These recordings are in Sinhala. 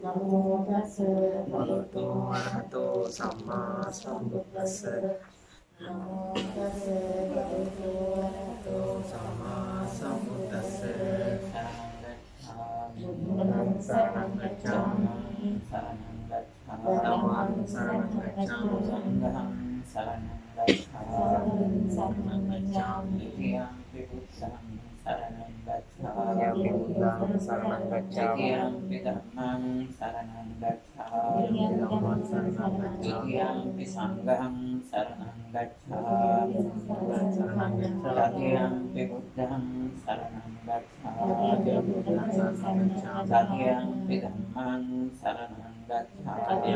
Namo tassa bhagavato arahato samma sambuddhassa. Namo tassa bhagavato arahato samma sambuddhassa. Buddhaṃ saranam gacchāmi, Dhammam saranam gacchāmi, Sangham saranam gacchāmi, Titiyampi Buddhaṃ saranam gacchāmi, Buddhaṃ saranam gacchāmi, Titiyampi Dhammam saranam gacchāmi, Dhammam saranam gacchāmi, Titiyampi Sangham saranam gacchāmi, Titiyampi Buddhaṃ saranam gacchāmi, Titiyampi Dhammam saranam gacchāmi,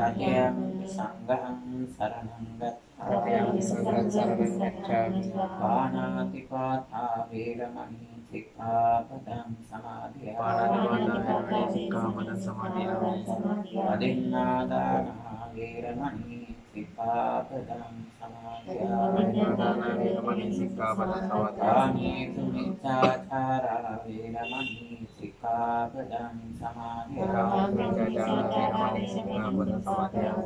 Titiyampi Sangham saranam gacchāmi, Pānāti pātā vīramani sikkāpadam samādhiyāmi, Adinnādāna vīramani sikkāpadam samādhiyāmi, Kāmēsu micchāchārā vīramani sikkāpadam samādhiyāmi,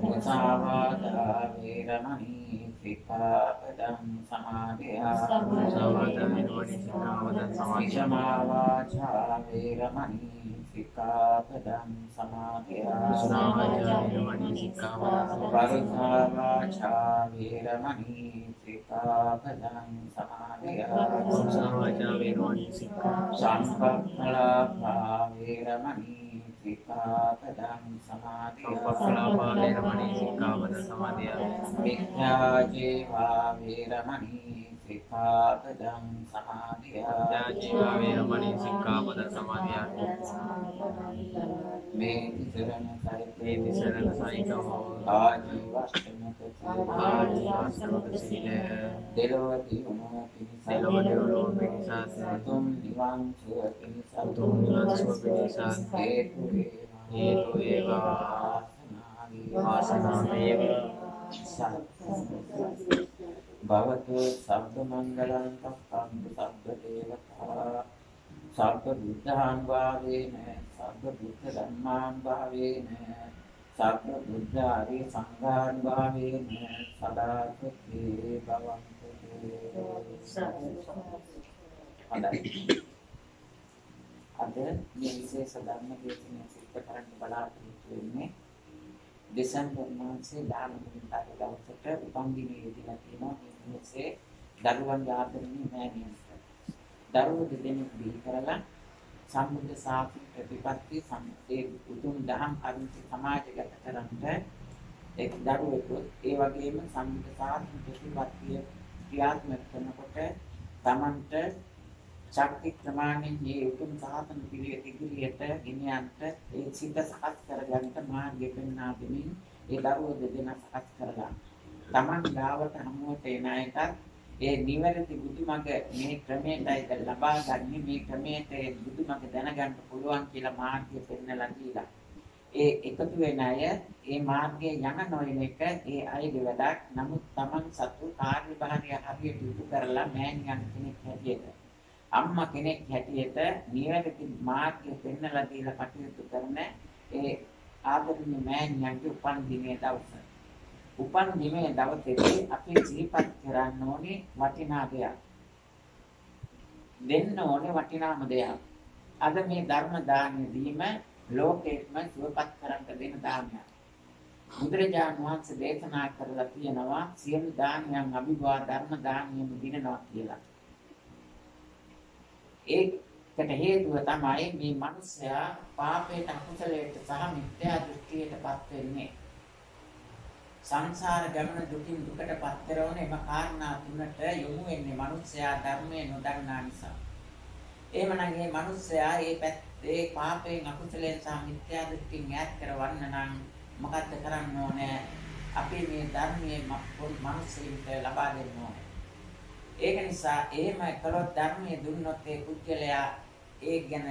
Musāvādā vīramani sikkāpadam samādhiyāmi, Visamāvācā vīramani sikkāpadam samādhiyāmi, Paruttāvācā vīramani sikkāpadam samādhiyāmi, Sampaphalāpā vīramani sikkāpadam samādhiyāmi, Miccājīvā vīramani sikkāpadam samādhiyāmi, Mēti sarana saikam, Ājīvasthamaka sīla, Delawati unava pinisa, Satum nivaṃ suva pinisa, Hetu eva vāsanāmeva, Bhavatu sabda mangalam tappantu sabda devatā, Sabda buddhāṃ bhāvēna, Sabda buddha dhammāṃ bhāvēna, Sabda buddha ari saṅghāṃ bhāvēna, Sadā sukhī bhavantu te. අද මේ විශේෂ ධර්ම දේශනාව සිද්ධ කරන්න බලාපොරොත්තු වෙන්නේ දෙසැම්බර් මාසයේ 19 වෙනිදා දවසට උපන්දිනයේ යෙදලා තියෙනවා මේ මිනිස්සේ දරුවන්ගේ ආදරණීය මෑණියන්ට. දරුවෝ දෙදෙනෙක් බිහි කරලා සම්බුද්ධ ශාසන ප්‍රතිපත්ති සම්පේ උතුම් දහම් කරුණු සමාජගත කරන්ට එක් දරුවෙකු ඒ වගේම සම්බුද්ධ ශාසන ප්‍රතිපත්තිය ක්‍රියාත්මක කරනකොට තමන්ට ශක්ති ප්‍රමාණයෙන් මේ උතුම් සාසන පිළිවෙත ඉදිරියට ගෙනියන්නට ඒ සිත සකස් කරගන්නට මාර්ගය පෙන්වා දෙමින් ඒ දරුවෝ දෙදෙනා සකස් කරලා තමන් ගාවට හමුවට එන අයටත් ඒ නිවැරදි බුදුමඟ මේ ක්‍රමයටයි ලබා ගන්න මේ ක්‍රමයට බුදුමඟ දැනගන්න පුළුවන් කියලා මාර්ගය පෙන්වලා දීලා ඒ එකතු වෙන අය ඒ මාර්ගයේ යන නොයන එක ඒ අයගේ වැඩක්. නමුත් තමන් සතු කාර්යභාරය හරියට ඉටු කරලා මෑණියන් කෙනෙක් හැටියට අම්මා කෙනෙක් හැටියට නිවැරදි මාර්ගය පෙන්වලා දීලා කටයුතු කරන ඒ ආදරණීය මෑණියන්ගේ උපන් දිනයේ දවස. උපන් දිනයේ දවසේදී අපි සිහිපත් කරන්න ඕනේ වටිනා දෙයක්. දෙන්න ඕනේ වටිනාම දෙයක්. අද මේ ධර්ම දානය දීම ලෝකෙත්ම සුවපත් කරන්න දෙන දානයක්. බුදුරජාණන් වහන්සේ දේශනා කරලා තියෙනවා සියලු දානයන් අභිභවා ධර්ම දානියම දිනනවා කියලා. ඒකට හේතුව තමයි මේ මිනිස්යා පාපයට අකුසලයට සහ මිත්‍යා දෘෂ්ටියටපත් වෙන්නේ. සංසාර ගමන දුකින් දුකටපත් කරන එම කාරණා තුනට යොමු වෙන්නේ මිනිස්යා ධර්මයේ නොදන්නා නිසා. එහෙමනම් මේ මිනිස්යා ඒ පාපයෙන් අකුසලයෙන් සහ මිත්‍යා දෘෂ්ටියෙන් ඈත් කරවන්න නම් මොකද්ද කරන්න ඕනේ? අපි මේ ධර්මයේ මිනිස්සුන්ට ලබා දෙන්න ඕනේ. ඒක නිසා එහෙම කළොත් ධර්මයේ දුන්නොත් ඒ පුද්ගලයා ඒ ගැන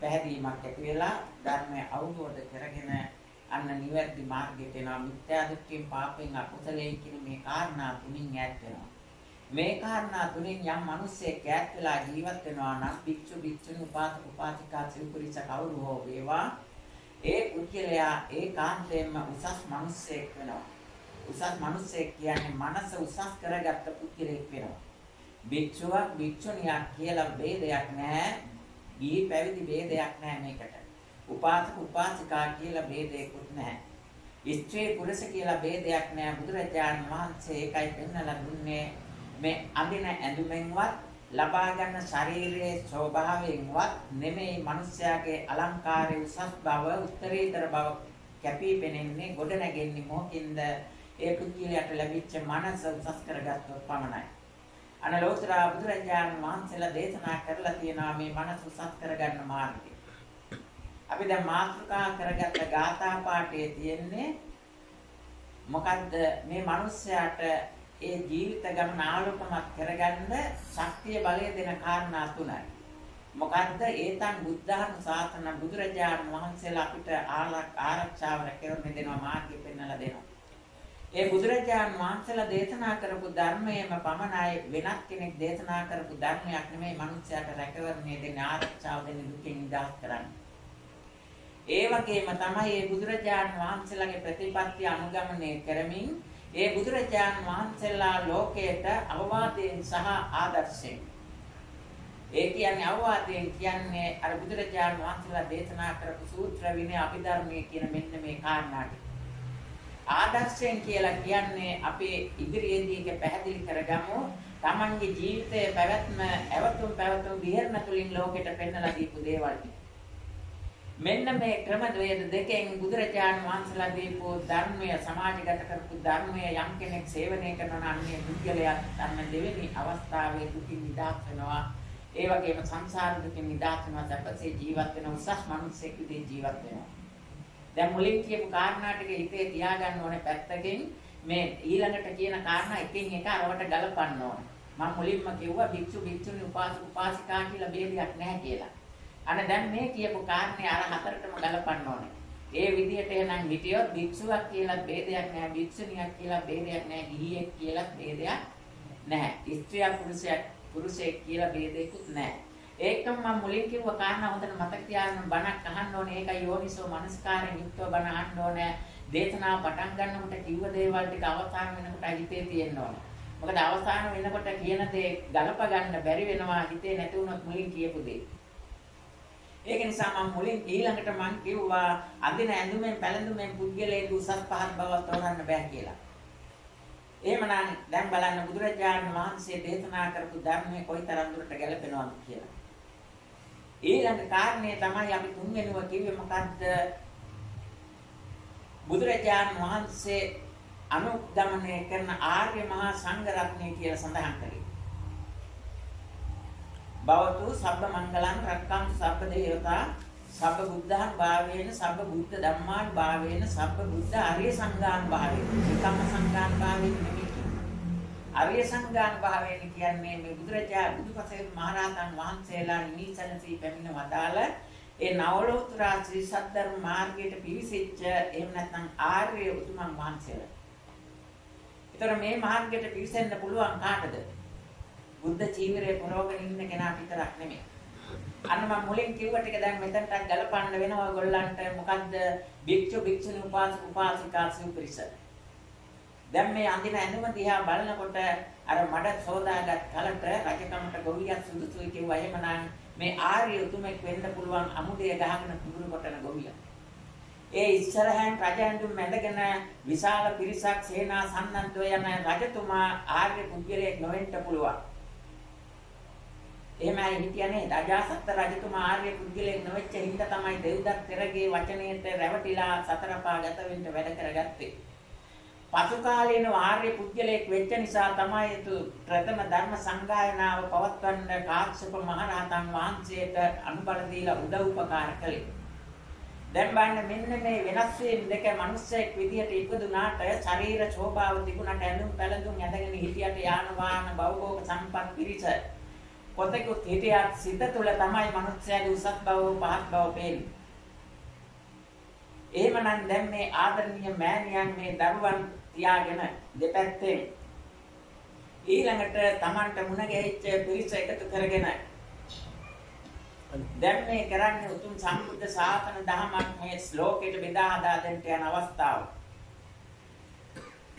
පැහැදීමක් ඇති වෙලා ධර්මය අවබෝධ කරගෙන අන්න නිවැරදි මාර්ගයට එනවා. මිත්‍යා දෘෂ්ටියෙන් පාපයෙන් අකුසලයෙන් කියන මේ කාරණා තුنين ඈත් වෙනවා. මේ කාරණා තුنين යම් මිනිස්සෙක් ඈත් වෙලා ජීවත් වෙනවා නම් භික්ෂු භික්ෂුණී උපාසක උපාසිකා සිව්පුරිස කවුරු හෝ වේවා ඒ පුද්ගලයා ඒකාන්තයෙන්ම උසස් මිනිස්සෙක් වෙනවා. උසස් මිනිස්සෙක් කියන්නේ මනස උසස් කරගත්ත පුද්ගලෙක් වෙනවා. භික්ෂුවක් භික්ෂුණියක් කියලා ભેදයක් නැහැ. ගිහි පැවිදි ભેදයක් නැහැ මේකට. උපාසක උපාසිකා කියලා ભેදයක්වත් නැහැ. ස්ත්‍රී පුරුෂ කියලා ભેදයක් නැහැ. බුදුරජාණන් වහන්සේ ඒකයි පෙන්වලා දුන්නේ මේ අඳින ඇඳුමෙන්වත් ලබා ගන්න ශරීරයේ ස්වභාවයෙන්වත් නෙමෙයි මිනිස්යාගේ අලංකාරයේ උසස් බව උත්තරීතර බව කැපී පෙනෙන්නේ ගොඩ නැගෙන්නේ මොකින්ද ඒ පුද්ගලයාට ලැබිච්ච මනස උසස් කරගත්තොත් පමණයි. අනලෝතර බුදුරජාණන් වහන්සේලා දේශනා කරලා තියෙනවා මේ මනස උසස් කරගන්න මාර්ගය. අපි දැන් මාතෘකා කරගත්ත ගාථා පාඨයේ තියෙන්නේ මොකද්ද මේ මිනිස්යාට ඒ ජීවිත ගමන ආලෝකමත් කරගන්න ශක්තිය බලය දෙන කාරණා තුනයි. මොකද්ද? ඒතන් බුද්ධානුශාසන බුදුරජාණන් වහන්සේලා අපිට ආරක්ෂාව රැකෙන්න දෙනවා මාර්ගය පෙන්වලා දෙනවා. ඒ බුදුරජාණන් වහන්සේලා දේශනා කරපු ධර්මයේම පමණයි වෙනත් කෙනෙක් දේශනා කරපු ධර්මයක් නෙමෙයි මිනිස්යාට රැකවරණය දෙන ආරක්ෂාව දෙන දුකින් නිදහස් කරන්නේ. ඒ වගේම තමයි මේ බුදුරජාණන් වහන්සේලාගේ ප්‍රතිපත්තිය අනුගමනය කරමින් ඒ බුදුරජාණන් වහන්සේලා ලෝකයට අවවාදයෙන් සහ ආදර්ශයෙන් ඒ කියන්නේ අවවාදයෙන් කියන්නේ අර බුදුරජාණන් වහන්සේලා දේශනා කරපු සූත්‍ර විනය අභිධර්මයේ කියන මෙන්න මේ කාරණාට. ආදර්ශයෙන් කියලා කියන්නේ අපේ ඉදිරියේදී ඒක පැහැදිලි කරගමු. තමන්ගේ ජීවිතයේ පැවැත්ම පැවතුම් විහෙරණ තුලින් ලෝකෙට පෙන්වලා දීපු දේවල්. මෙන්න මේ ක්‍රම දෙකෙන් බුදුරජාණන් වහන්සේලා දීපු ධර්මය සමාජගත කරපු ධර්මය යම් කෙනෙක් සේවනය කරනවා නම් අන්නේ පුද්ගලයා ධර්ම දෙවෙනි අවස්ථාවේ දුකින් නිදහස් වෙනවා. ඒ වගේම සංසාර දුකින් නිදහස් වෙනවා. සැපසේ ජීවත් වෙන උසස් මිනිසෙක් විදිහට ජීවත් වෙනවා. දැන් මුලින් කියපු කාරණා ටික හිතේ තියාගන්න ඕනේ පැත්තකින් මේ ඊළඟට කියන කාරණා එකින් එක අරවට ගලපන්න ඕනේ. මම මුලින්ම කිව්වා භික්ෂු භික්ෂුණී උපාසක උපාසිකා කියලා ભેදයක් නැහැ කියලා. අනේ දැන් මේ කියපු කාරණේ අර හතරටම ගලපන්න ඕනේ. ඒ විදිහට එහෙනම් හිටියොත් භික්ෂුවක් කියලා ભેදයක් නැහැ, භික්ෂුණියක් කියලා ભેදයක් නැහැ, ගිහියෙක් කියලා ભેදයක් නැහැ. ස්ත්‍රියක් පුරුෂයෙක් කියලා ભેදයක්වත් නැහැ. ඒකම මම මුලින් කිව්ව කාරණා හොඳට මතක තියාගන්න බණක් අහන්න ඕනේ. ඒකයි යෝනිසෝ මනස්කාරයෙන් යුක්තව බණ අහන්න ඕනේ. දේශනාව පටන් ගන්නකොට කිව්ව දේවල් ටික අවසාන වෙනකොට හිතේ තියෙන්න ඕනේ. මොකද අවසාන වෙනකොට කියන දේ ගලප ගන්න බැරි වෙනවා හිතේ නැති වුණොත් මුලින් කියපු දේ. ඒක නිසා මම මුලින් ඊළඟට මම කිව්වා අඳින ඇඳුමෙන් පැළඳුමෙන් පුද්ගලයෙකු උසස් පහත් බව තෝරන්න බෑ කියලා. එහෙමනම් දැන් බලන්න බුදුරජාණන් වහන්සේ දේශනා කරපු ධර්මයේ කොයිතරම් දුරට ගැලපෙනවද කියලා. ඊළඟ කාරණේ තමයි අපි තුන්වෙනිව කිව්වේ මොකද්ද? බුදුරජාණන් වහන්සේ අනුගමනය කරන ආර්ය මහා සංඝ රත්නය කියලා සඳහන් කළේ. භවතු සබ්බ මංගලං රක්ඛන්තු සබ්බ දේවතා සබ්බ බුද්ධාන් භාවේන සබ්බ බුද්ධ ධම්මාන් භාවේන සබ්බ බුද්ධ ආර්ය සංඝාන් භාවේන එකම සංඝාන් භාවේන නෙමෙයි. ආර්ය සංඝාන් භාවේන කියන්නේ මේ බුදුපසේ මහරහතන් වහන්සේලා නිසනසී පැමිණ වදාළ ඒ නවලෝතර ශ්‍රී සද්ධර්ම මාර්ගයට පිවිසෙච්ච එහෙම නැත්නම් ආර්ය උතුමන් වහන්සේලා. ඒතර මේ මාර්ගයට පිවිසෙන්න පුළුවන් කාටද? බුද්ධ චීවරයේ පුරවගෙන ඉන්න කෙනා විතරක් නෙමෙයි. අන්න මම මුලින් කිව්ව ටික දැන් මෙතනට ගලපන්න වෙනවා ඔයගොල්ලන්ට. මොකද්ද? භික්ෂු භික්ෂුණී උපාසක උපාසිකා සිව්පිරිස. දැන් මේ අඳින ඇඳුම දිහා බලනකොට අර මඩ සෝදාගත් කලට රජකමට ගොවියක් සුදුසුයි කිව්වා. එහෙමනම් මේ ආර්ය උතුමෙක් වෙන්න පුළුවන් අමුඩේ ගහගෙන කුඹුරු කොටන ගොවියා. ඒ ඉස්සරහෙන් රජ ඇඳුම් මැදගෙන විශාල පිරිසක් සේනා සන්නද්ධව යන රජතුමා ආර්ය පුද්ගලයෙක් නොවෙන්න පුළුවන්. එහෙමයි හිටියනේ අජාසත් රජතුමා ආර්ය පුද්ගලයෙක් නොවෙච්ච හින්දා තමයි දෙව්දත් තෙරගේ වචනයට රැවටිලා සතරපා ගත වෙන්න වැඩ කරගත්තේ. පසු කාලේන ආර්ය පුද්ගලයෙක් වෙච්ච නිසා තමයි ප්‍රථම ධර්ම සංගායනාව පවත්වන්න කාශ්‍යප මහ රහතන් වහන්සේට අනුබල දීලා උදව් උපකාර කළේ. දැන් බලන්න මෙන්න මේ වෙනස් වීම දෙක මිනිස්සෙක් විදියට ඉපදුනාට ශරීර ශෝභාව තිබුණාට ඇඳුම් පැළඳුම් ඇඳගෙන හිටියට යාන වාහන භවෝග සම්පත් පිරිස කොතෙකුත් හිටියත් සිත තුළ තමයි මනුස්සයාගේ උසස් බව පහත් බව පේන්නේ. එහෙමනම් දැන් මේ ආදරණීය මෑණියන් මේ දරුවන් තියාගෙන දෙපැත්තෙන් ඊළඟට Tamanට මුණ ගැහිච්ච පිරිස එකතු කරගෙන දැන් මේ කරන්නේ උතුම් සම්බුද්ධ ශාසන දහමක් මේ ශ්ලෝකයට බෙදා හදා දෙන්න යන අවස්ථාව.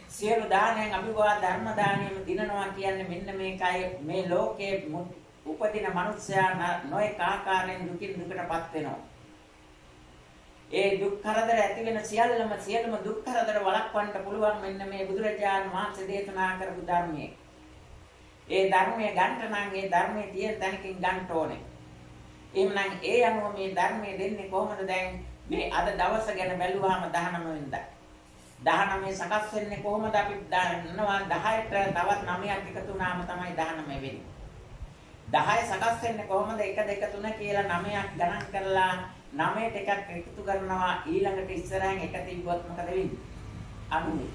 සියලු දානයන් අභිවා ධර්ම දානයම දිනනවා කියන්නේ මෙන්න මේකයි. මේ ලෝකයේ උපදින මනුස්සයා නොයෙක් ආකාරයෙන් දුකින් දුකටපත් වෙනවා. ඒ දුක් කරදර ඇති වෙන සියලුම දුක් කරදර වළක්වන්න පුළුවන් මෙන්න මේ බුදුරජාණන් වහන්සේ දේශනා කරපු ධර්මයේ. ඒ ධර්මයේ ගන්න නම් ඒ ධර්මයේ තියෙන තැනකින් ගන්න ඕනේ. එහෙනම් ඒ අනුව මේ ධර්මයේ දෙන්නේ කොහොමද දැන් මේ අද දවස ගැන බැලුවාම 19 වෙනිදා. 19 සකස් වෙන්නේ කොහොමද අපි දන්නවා 10ට තවත් 9ක් එකතු වුණාම තමයි 19 වෙන්නේ. 10 සකස් වෙන්නේ කොහොමද 1 2 3 කියලා 9ක් ගණන් කරලා 9ට එකක් එකතු කරනවා ඊළඟට ඉස්සරහින් එක තිබ්බොත් මොකද වෙන්නේ? 90.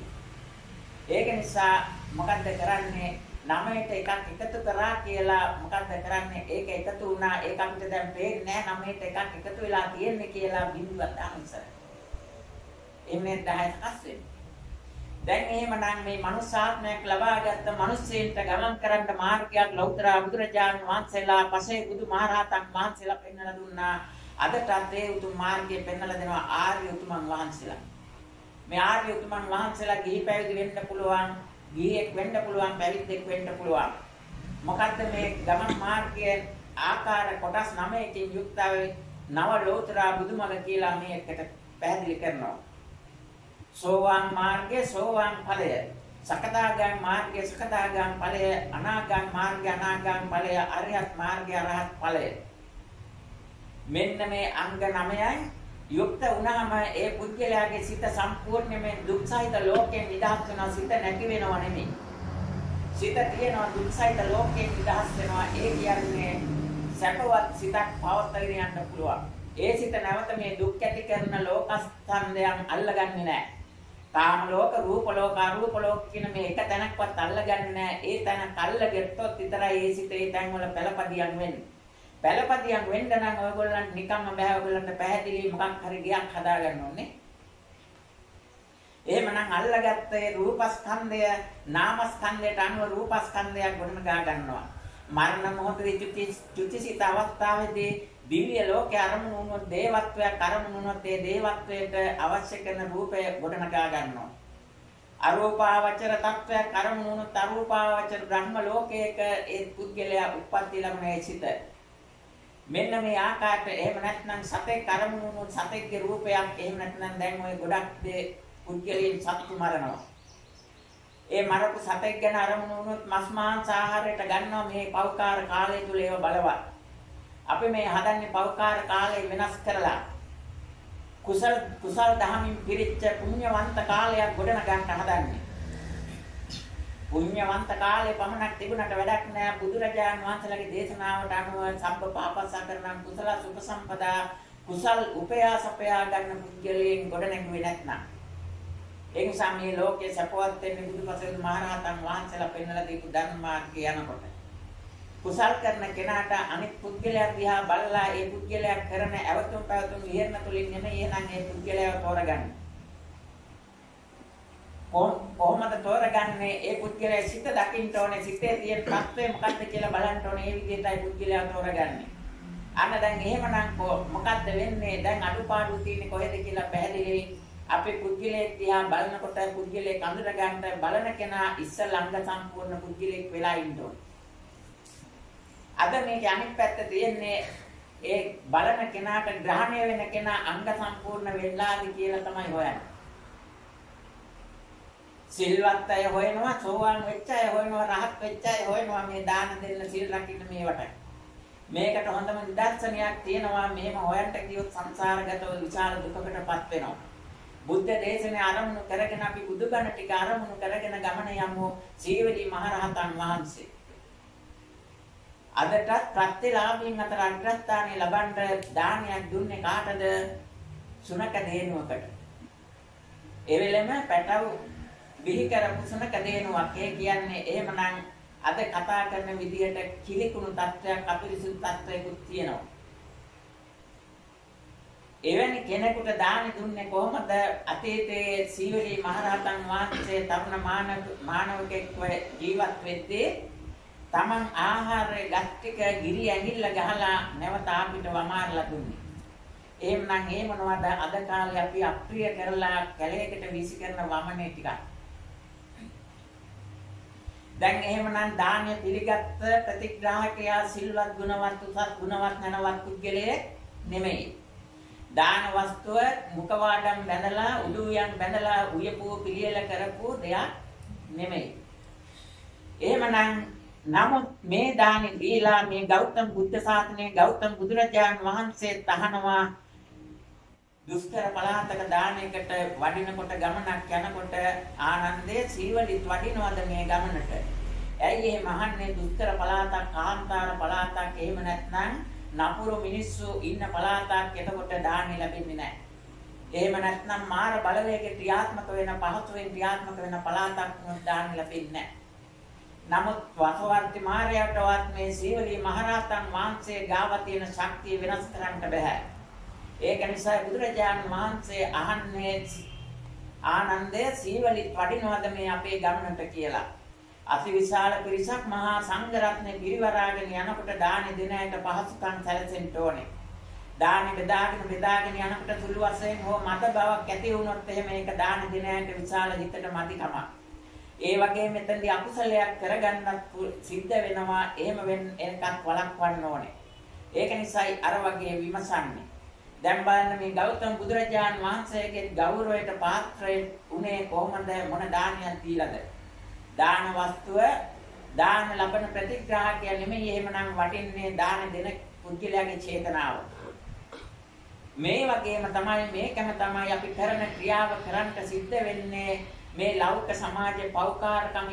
ඒක නිසා මොකද්ද කරන්නේ? 9ට එකක් එකතු කරා කියලා මොකද්ද කරන්නේ? ඒක එකතු වුණා. ඒක අපිට දැන් පේන්නේ නැහැ 9ට එකක් එකතු වෙලා තියෙන්නේ කියලා බිඳුවක් දාන ඉස්සර. එන්නේ 10 සකස් වෙන්නේ. දැන් එහෙමනම් මේ මනුස්සාත්මයක් ලබාගත්ත මිනිස්සෙන්ට ගමන් කරන්න මාර්ගයක් ලෞතර බුදුරජාණන් වහන්සේලා පසේ බුදු මහරහතන් වහන්සේලා පෙන්වලා දුන්නා. අදටත් ඒ උතුම් මාර්ගය පෙන්වලා දෙනවා ආර්ය උතුමන් වහන්සේලා. මේ ආර්ය උතුමන් වහන්සේලා ගිහි පැවිදි වෙන්න පුළුවන්, ගිහියෙක් වෙන්න පුළුවන්, පැවිද්දෙක් වෙන්න පුළුවන්. මොකද්ද මේ ගමන් මාර්ගයේ ආකාර කොටස් 9කින් යුක්ත නව ලෝතර බුදුමල කියලා මේකට පැහැදිලි කරනවා. සෝවාන් මාර්ගයේ සෝවාන් ඵලය, සකදාගාමී මාර්ගයේ සකදාගාමී ඵලය, අනාගාමී මාර්ගයේ අනාගාමී ඵලය, අරියත් මාර්ගයේ අරහත් ඵලය. මෙන්න මේ අංග 9යි යුක්ත වුණාම ඒ පුද්ගලයාගේ සිත සම්පූර්ණයෙන්ම දුක්සහිත ලෝකයෙන් නිදහස් වෙනවා. සිත නැති වෙනව නෙමෙයි. සිත තියෙනවා දුක්සහිත ලෝකයෙන් නිදහස් වෙනවා. ඒ කියන්නේ සැපවත් සිතක් පවත්වාගෙන යන්න පුළුවන්. ඒ සිත නැවත මේ දුක් ඇති කරන ලෝකස්කන්ධයන් අල්ලගන්නේ නැහැ. කාම ලෝක, රූප ලෝක, අරූප ලෝක කියන මේ එක තැනක්වත් අල්ලගන්නේ නැහැ. ඒ තැන කල්ලගෙත්තොත් විතරයි ඒ සිත ඒ තැන් වල පළපදියම් වෙන්නේ. පළපදියම් වෙන්න නම් ඔයගොල්ලන් නිකම්ම බෑ. ඔයගොල්ලන්ට පැහැදිලි මොකක් හරි ගියක් හදාගන්න ඕනේ. එහෙමනම් අල්ලගත්තේ රූපස්කන්ධය නාමස්කන්ධයට අනුව රූපස්කන්ධයක් ගොඩනගා ගන්නවා. මරණ මොහොතේ චුතිසිත අවස්ථාවේදී දිව්‍ය ලෝකයේ අරමුණු වුණොත් දේවත්වයක් අරමුණු වුණොත් ඒ දේවත්වයට අවශ්‍ය කරන රූපය ගොඩනගා ගන්නවා. අරූපාවචර තත්වයක් අරමුණු වුණොත් අරූපාවචර බ්‍රහ්ම ලෝකයක ඒ පුද්ගලයා උප්පත්ති ලැබුණේ සිට. මෙන්න මේ ආකාරයට එහෙම නැත්නම් සතෙක් අරමුණු වුණොත් සතෙක්ගේ රූපයක් එහෙම නැත්නම් දැන් ওই ගොඩක් දේ පුද්ගලයන් සත්තු මරනවා. ඒ මරපු සතෙක් ගැන අරමුණු වුණොත් මස් මාංශ ආහාරයට ගන්නවා. මේ පෞකාර කාලය තුල ඒව බලවත්. අපි මේ හදන්නේ පෞකාර කාලය වෙනස් කරලා කුසල් දහමින් පිරිච්ච පුණ්‍යවන්ත කාලයක් ගොඩනගන්න හදන්නේ. පුණ්‍යවන්ත කාලේ පමණක් තිබුණට වැඩක් නෑ. බුදුරජාණන් වහන්සේලාගේ දේශනාවට අනුව සබ්බ පාපසකරණං කුසල සුපසම්පදා කුසල් උපයාසපයා ගන්න පුද්ගලයන් ගොඩනැගුවේ නැත්නම් ඒ නිසා මේ ලෝකයේ සපවත් වෙන්නේ බුදුපසෙන් මහරහතන් වහන්සේලා පෙන්වලා දීපු ධර්ම මාර්ගය යනකොට කුසල් කරන කෙනාට අනිත් පුද්ගලයා දිහා බලලා ඒ පුද්ගලයා කරන අවතුම් පැවතුම් විහෙරණ තුලින් නෙමෙයි එහෙනම් ඒ පුද්ගලයාව තෝරගන්නේ. කොහොමද තෝරගන්නේ? ඒ පුද්ගලයා සිත දකින්න ඕනේ. සිතේ තියෙන තත්ත්වය මොකක්ද කියලා බලන්න ඕනේ. ඒ විදිහටයි පුද්ගලයා තෝරගන්නේ. අන්න දැන් එහෙමනම් මොකක්ද වෙන්නේ? දැන් අඩුපාඩු තියෙන්නේ කොහෙද කියලා පැහැදිලි. අපේ පුද්ගලයෙක් දිහා බලනකොට පුද්ගලයෙක් අඳුර ගන්න බලන කෙනා ඉස්සෙල්ලා අංග සම්පූර්ණ පුද්ගලයෙක් වෙලා ඉන්න ඕනේ. අද මේකේ අනිත් පැත්ත තියෙන්නේ ඒ බලන කෙනාට ග්‍රහණය වෙන කෙනා අංග සම්පූර්ණ වෙලාද කියලා තමයි හොයන්නේ. සිල්වත් අය හොයනවා, සෝවාන් වෙච්ච අය හොයනවා, රහත් වෙච්ච අය හොයනවා මේ දාන දෙන්න සිල් රකින්න මේවට. මේකට හොඳම නිදර්ශනයක් තියෙනවා. මෙහෙම හොයන්න ගියොත් සංසාරගතව විශාල දුකකටපත් වෙනවා. බුද්ධ දේශනේ ආරම්භ කරගෙන අපි බුදුබණ ටික ආරම්භ කරගෙන ගමන යමු සීවලී මහරහතන් වහන්සේ. අදටත් ප්‍රත්‍යලාභීන් අතර අග්‍රස්ථානය ලබන්න දානයක් දුන්නේ කාටද? සුනක දේනුවකට. ඒ වෙලෙම පැටව බිහි කරපු සුනක දේනුවක්. ඒ කියන්නේ එහෙමනම් අද කතා කරන විදිහට කිලිකුණු තත්ත්වයක් අපිරිසුදු තත්ත්වයකුත් තියෙනවා. එවැනි කෙනෙකුට දාන දුන්නේ කොහොමද? අතීතයේ සීවලී මහරහතන් වහන්සේ තරුණ මානවකෙක්ව ජීවත් වෙද්දී තමන් ආහාරය ගත්තික ගිරි ඇඟිල්ල ගහලා නැවත අපිට වමාරලා දුන්නේ. එහෙමනම් ඒ මොනවද අද කාලේ අපි අප්‍රිය කරලා කැලේකට වීසි කරන වමනේ ටිකක්. දැන් එහෙමනම් දානය පිළිගත්ත ප්‍රතිග්‍රාහකයා සිල්වත් ගුණවත් උසස් ගුණවත් නැනවත් පුද්ගලයෙක් නෙමෙයි. දාන වස්තුව මුඛවාඩම් බැඳලා උඩුයන් බැඳලා උයපුව පිළියෙල කරපු දෙයක් නෙමෙයි. එහෙමනම් නමුත් මේ දානි දීලා මේ ගෞතම බුද්ධ ශාසනයේ ගෞතම බුදුරජාණන් වහන්සේ තහනවා දුෂ්කර පළාතක දානයකට වඩිනකොට ගමනක් යනකොට ආනන්දේ සීවලිත් වඩිනවද මේ ගමනට? ඇයි එහෙම අහන්නේ? දුෂ්කර පළාතක්, කාන්තාර පළාතක්, එහෙම නැත්නම් නපුරු මිනිස්සු ඉන්න පළාතක් එතකොට දානි ලැබෙන්නේ නැහැ. එහෙම නැත්නම් මාර බලවේග ක්‍රියාත්මක වෙන පහසුවෙන් ක්‍රියාත්මක වෙන පළාතක් දානි ලැබෙන්නේ නැහැ. නමුත් වසවර්ති මාරයටවත් මේ සීවලී මහරහතන් වහන්සේ ගාව තියෙන ශක්තිය වෙනස් කරන්න බෑ. ඒක නිසා බුදුරජාණන් වහන්සේ අහන්නේ ආනන්දේ සීවලිත් වඩිනවද මේ අපේ ගමනට කියලා. අතිවිශාල පිරිසක් මහා සංඝ රත්නේ පිරිවරාගෙන යනකොට දානි දෙන අයට පහසුකම් සැලසෙන්න ඕනේ. දානි බෙදාගෙන යනකොට සුළු වශයෙන් හෝ මත බවක් ඇති වුණොත් එහෙම ඒක දානි දෙන අයට විශාල හිතට මදිකමක්. ඒ වගේ මෙතනදී අකුසලයක් කරගන්නත් සිද්ධ වෙනවා. එහෙම එකක් වළක්වන්න ඕනේ. ඒක නිසායි අර වගේ විමසන්නේ. දැන් බලන්න මේ ගෞතම බුදුරජාන් වහන්සේගේ ගෞරවයට පාත්‍රය උනේ කොහොමද? මොන දානයක් දීලාද? දාන වස්තුව දාන ලබන ප්‍රතිග්‍රාහකයා නෙමෙයි. එහෙමනම් වටින්නේ දාන දෙන පුද්ගලයාගේ චේතනාව. මේ වගේම තමයි මේකම තමයි අපි කරන ක්‍රියාව කරන්න සිද්ධ වෙන්නේ. මේ ලෞකික සමාජයේ පෞකාරකම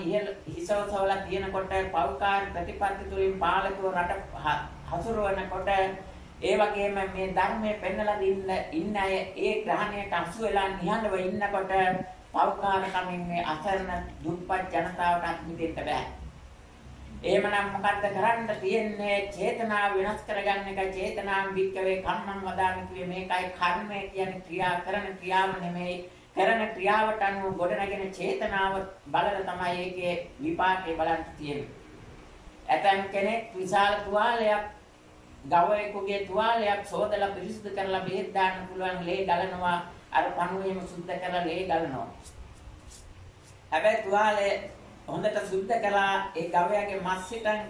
හිසවසවල තියෙනකොට පෞකාර ප්‍රතිපත්ති තුලින් පාලකව රට හසුරවනකොට ඒ වගේම මේ ධර්මයේ පෙන්නලා ඉන්න අය ඒ ග්‍රහණයට අසු වෙලා නිහඬව ඉන්නකොට පෞකාරකමින් මේ අසරණ දුප්පත් ජනතාවට මිදෙන්න බෑ. එහෙමනම් මොකද්ද කරන්න තියෙන්නේ? චේතනාව වෙනස් කරගන්න එක. චේතනාම් වික්කවේ කම්මං වදාමි කියේ මේකයි කර්මය කියන්නේ ක්‍රියා කරන ක්‍රියාව නෙමෙයි. කරන ක්‍රියාවට අනුව ගොඩනගෙන චේතනාව බලලා තමයි ඒකේ විපාකේ බලන්න තියෙන්නේ. ඇතම් කෙනෙක් විශාල තුවාලයක් ගවයෙකුගේ තුවාලයක් සෝදලා පිරිසිදු කරලා බෙහෙත් දාන්න පුළුවන් ලේ ගලනවා. අර පණුවේම සුද්ධ කරලා ලේ ගලනවා. හැබැයි තුවාලේ හොඳට සුද්ධ කරලා ඒ ගවයාගේ මස් සිතන්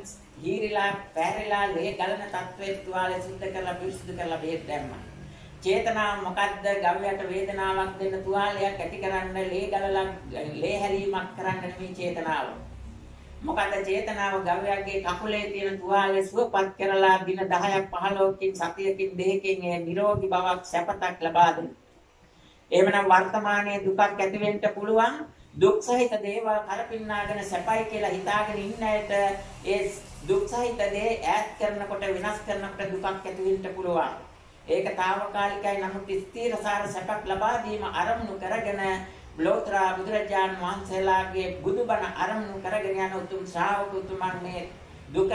හීරිලා පැහැරිලා ලේ ගලන තත්ත්වයේ තුවාලේ සුද්ධ කරලා පිරිසිදු කරලා බෙහෙත් දැම්මා. චේතනාව මොකද්ද? ගවයට වේදනාවක් දෙන්න තුවාලයක් ඇති කරන්න ලේ ගලලා ලේ හැලීමක් කරන්න නෙමෙයි චේතනාව. මොකද චේතනාව ගවයාගේ කකුලේ තියෙන තුවාලේ සුවපත් කරලා දින 10ක් 15කින් සතියකින් දෙකකින් ඒ නිරෝගී බවක් සැපතක් ලබා දෙන්න. එහෙමනම් වර්තමානයේ දුකක් ඇති වෙන්න පුළුවන්. දුක් සහිත දේවල් කරපින්නාගෙන සැපයි කියලා හිතාගෙන ඉන්න ඇයට ඒ දුක් සහිත දේ ඈත් කරනකොට වෙනස් කරනකොට දුකක් ඇති වෙන්න පුළුවන්. ඒක తాවකාලිකයි. නමුත් ස්ථිරසාර සැපක් ලබා දීම අරමුණු කරගෙන ලෝතර බුදුරජාන් වහන්සේලාගේ බුදුබණ අරමුණු කරගෙන යන උතුම් ශ්‍රාවක උතුමන් මේ දුක